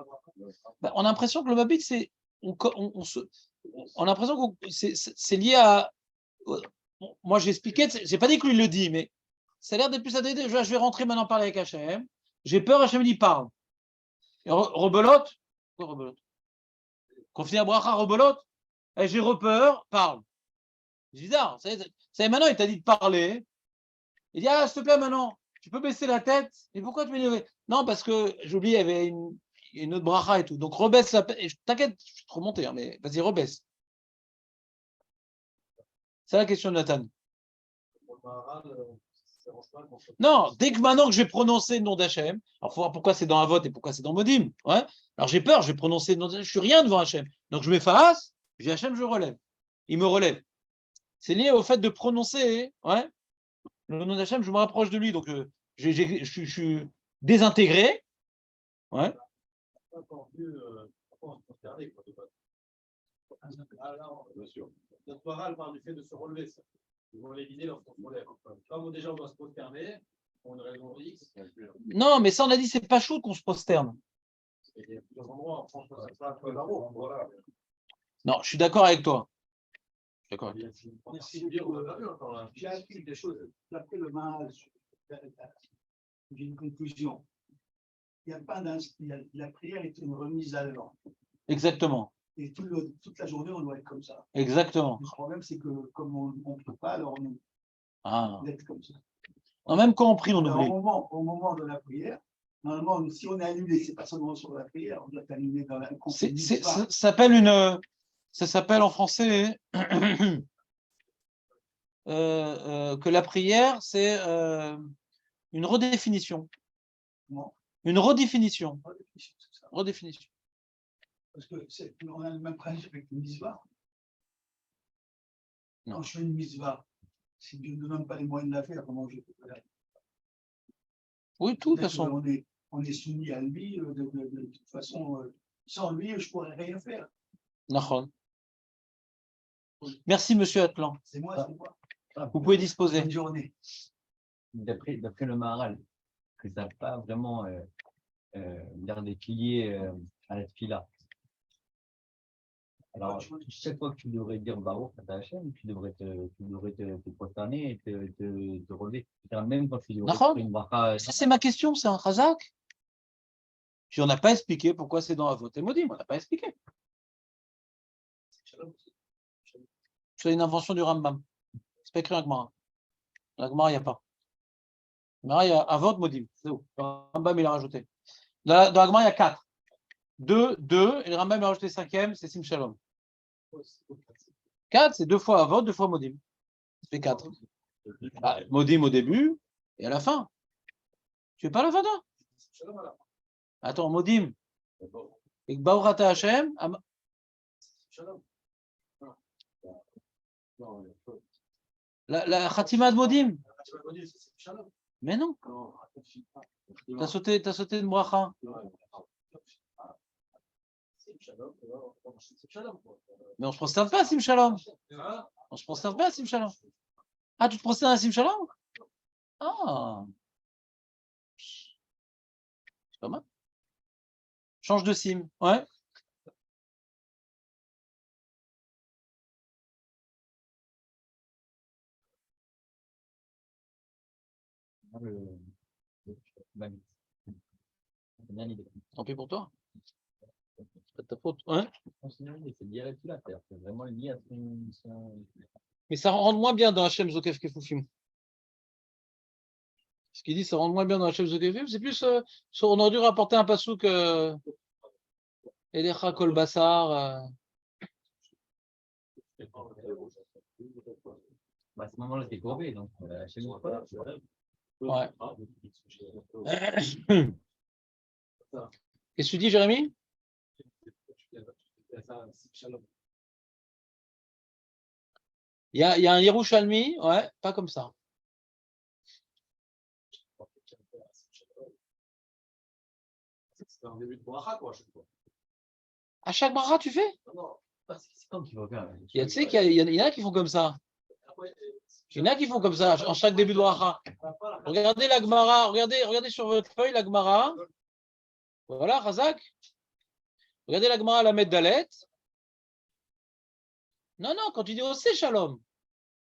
Ben, on a l'impression que le Mabit, c'est. On a l'impression que c'est lié à. Moi, j'ai expliqué, j'ai pas dit que lui le dit, mais ça a l'air d'être plus adapté. Je vais rentrer maintenant parler avec Hachem. J'ai peur, Hachem dit parle. Rebelote? Quoi rebelote? Quand on finit la bracha, rebelote? J'ai repeur, parle. C'est bizarre. Ça maintenant, il t'a dit de parler. Il dit, ah, s'il te plaît, maintenant, tu peux baisser la tête. Et pourquoi tu m'énerves? Non, parce que j'ai oublié, il y avait une autre bracha et tout. Donc, rebaisse la tête. T'inquiète, je vais te remonter, hein, mais vas-y, rebaisse. C'est la question de Nathan. Non, dès que maintenant que je vais prononcer le nom d'Hachem, alors il faut voir pourquoi c'est dans Avot et pourquoi c'est dans Modim. Ouais. Alors j'ai peur, je vais prononcer le nom d'Hachem, je suis rien devant Hachem. Donc je m'efface, je dis Hachem, je relève. Il me relève. C'est lié au fait de prononcer, ouais, le nom d'Hachem, je me rapproche de lui. Donc je suis désintégré. Ouais.
Notre morale parle du fait de se relever. Ça. Ils vont l'éviter lorsqu'on se relève. Comme déjà on doit se prosterner, pour une raison X.
Non, mais ça on a dit c'est pas chaud qu'on se prosterne.
Il y a plusieurs endroits en France, c'est pas un peu là-haut. Voilà.
Non, je suis d'accord avec toi. Je suis d'accord avec toi.
J'ai appris des choses. D'après le mal, j'ai une conclusion. Il y a pas la prière est une remise à l'ordre.
Exactement.
Et toute la journée, on doit être comme ça.
Exactement.
Le problème, c'est que comme on ne peut pas, alors on est comme ça.
Non, même quand on prie, on
Alors,
oublie.
au moment de la prière, normalement, si on est annulé, c'est pas seulement sur la prière, on doit être annulé dans la
Ça s'appelle en français que la prière, c'est une redéfinition.
Non.
Une redéfinition. Redéfinition.
Parce qu'on a le même principe avec une mitzvah. Quand je fais une mitzvah, si Dieu ne me donne pas les moyens de la faire, comment je peux faire?
Oui, de toute façon.
On est soumis à lui, de toute façon, sans lui, je ne pourrais rien faire.
Nachon. Merci, monsieur Atlan.
C'est moi.
Vous pouvez disposer.
Bonne journée.
D'après le Maharal, que ça n'a pas vraiment l'air d'être lié à la tefila. Alors, chaque fois que tu devrais dire Baruch à ta Hachem, tu devrais te prosterner et te relever. Même quand tu devrais faire une bracha.
Ça, c'est ma question, c'est un chazak. Puis on n'a pas expliqué pourquoi c'est dans Avot et Modim, on n'a pas expliqué. C'est une invention du Rambam. C'est pas écrit en Gemara. Dans la Gemara, il n'y a pas. Dans la Gemara, il y a Avot, Modim. C'est où? Le Rambam, il a rajouté. Dans la Gemara, il y a 4. 2, et le Rambam, il a rajouté 5e, c'est Sim Shalom. 4, c'est 2 fois Avot, 2 fois Modim. Ça fait 4. Modim au début et à la fin. Tu fais pas la fin, toi? Attends, Modim. Et Baurata Hashem. La Khatima de Modim. Mais non. T'as sauté une bracha. Mais on se prosterne pas à Sim Shalom. On se prosterne pas à Sim Shalom. Ah, tu te prosternes à Sim Shalom? Ah. C'est pas mal. Change de sim. Ouais. Tant pis pour toi. C'est pas de ta faute. Ouais.
C'est lié à la tefila, c'est vraiment lié à son...
Mais ça rentre moins bien dans Hachem Zokef Kefufim. Ce qu'il dit, ça rentre moins bien dans Hachem Zokef Kefufim. C'est plus, on aurait dû rapporter un pasouk Elecha Kol Basar.
Bah, à ce moment-là, t'es courbé, donc chez moi.
Ouais. Qu'est-ce que tu dis, Jérémy? Il y a un Yerushalmi, ouais, pas comme ça.
C'est un début de bracha, quoi, à chaque fois.
À chaque bracha, tu fais?
Non,
C'est comme tu vas faire.
Tu sais qu'il y en a qui font comme ça. Il y en a qui font comme ça, en chaque début de bracha. Regardez la Gemara, regardez sur votre feuille la Gemara. Voilà, Razak. Regardez la Gemara, la Dalet. Non, non, quand tu dis Osé Shalom,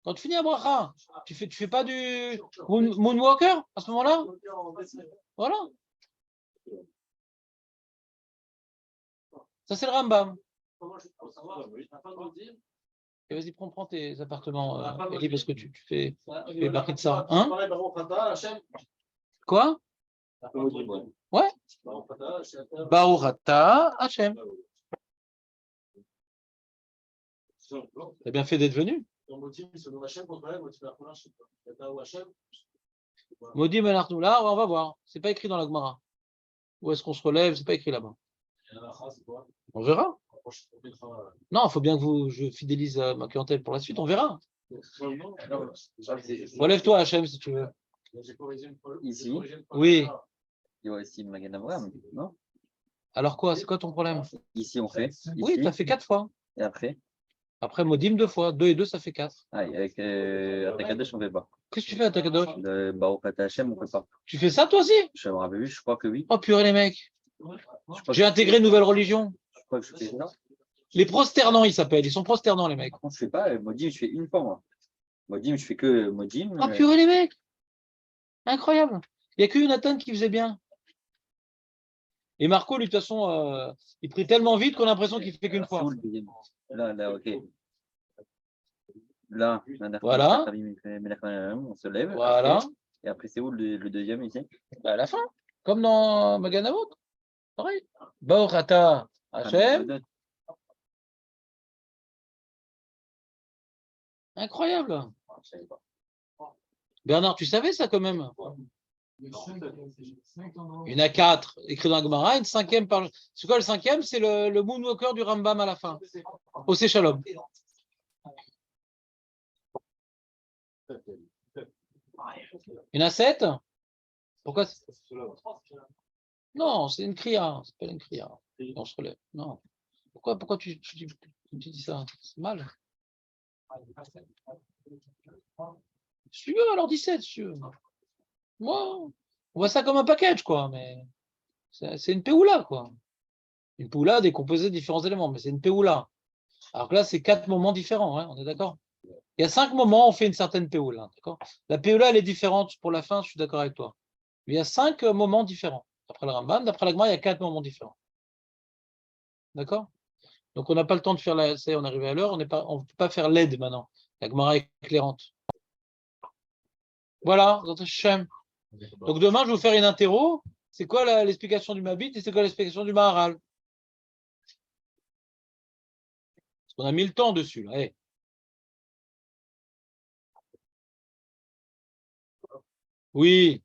quand tu finis un bracha, tu fais pas du Moonwalker à ce moment-là? Voilà. Ça, c'est le Rambam. Et vas-y, prends tes appartements, Eli, parce que tu fais marquer de ça. Hein? Quoi? Ouais. Baruch Ata Hashem. T'as bien fait d'être venu. Maudit Menachnou, là, on va voir. C'est pas écrit dans la Gemara. Où est-ce qu'on se relève? C'est pas écrit là-bas. On verra. Non, il faut bien que je fidélise ma clientèle pour la suite. On verra. Relève-toi, Hachem, si tu veux.
Ici.
Oui.
Il y a aussi Magan Abraham, non?
Alors quoi? C'est quoi ton problème?
Ici, on fait.
Oui, tu as fait 4 fois.
Et après?
Après, Modim 2 fois. 2 et 2, ça fait 4.
Ah, et avec Atakadosh, on ne fait pas.
Qu'est-ce que tu fais à Takadosh?
Le Baruch Ata Hashem, on ne fait pas.
Tu fais ça toi aussi?
Je me rappelle, je crois que oui.
Oh purée les mecs. J'ai intégré une nouvelle religion.
Je crois que je fais ça.
Les prosternants, ils s'appellent. Ils sont prosternants, les mecs.
Par contre, je ne fais pas Modim, je fais une fois, moi. Modim, je fais que Modim.
Oh purée les mecs. Incroyable. Il n'y a que Jonathan qui faisait bien. Et Marco, lui, de toute façon, il prie tellement vite qu'on a l'impression qu'il fait qu'une fois.
Là, ok. Là,
voilà.
On se lève.
Voilà.
Après, et après, c'est où le deuxième ici?
À la fin. Comme dans Maganavot. Pareil. Baruch Ata Hashem. Incroyable. Bernard, tu savais ça quand même? Il y en a 4 écrits dans la Gemara, une cinquième par. C'est quoi le cinquième? C'est le Moonwalker du Rambam à la fin. Osé Shalom. Il y en a 7? Pourquoi? Non, c'est une kriya. C'est pas une kriya. On se relève. Non. Pourquoi tu dis ça? C'est mal. Si tu veux, alors 17, si tu veux. Moi, on voit ça comme un package, quoi, mais c'est une péoula, quoi. Une péoula décomposée de différents éléments, mais c'est une péoula. Alors que là, c'est 4 moments différents, hein, on est d'accord? Il y a 5 moments, on fait une certaine péoula, d'accord? La péoula, elle est différente pour la fin, je suis d'accord avec toi. Mais il y a 5 moments différents. D'après le Rambam, d'après la Gemara, il y a 4 moments différents. D'accord? Donc, on n'a pas le temps de faire la. Ça y est, on est arrivé à l'heure, on ne peut pas faire l'aide maintenant. La Gemara est éclairante. Voilà, Shem. Donc demain, je vais vous faire une interro. C'est quoi l'explication du Mabit et c'est quoi l'explication du Maharal? Parce qu'on a mis le temps dessus. Là. Hey. Oui.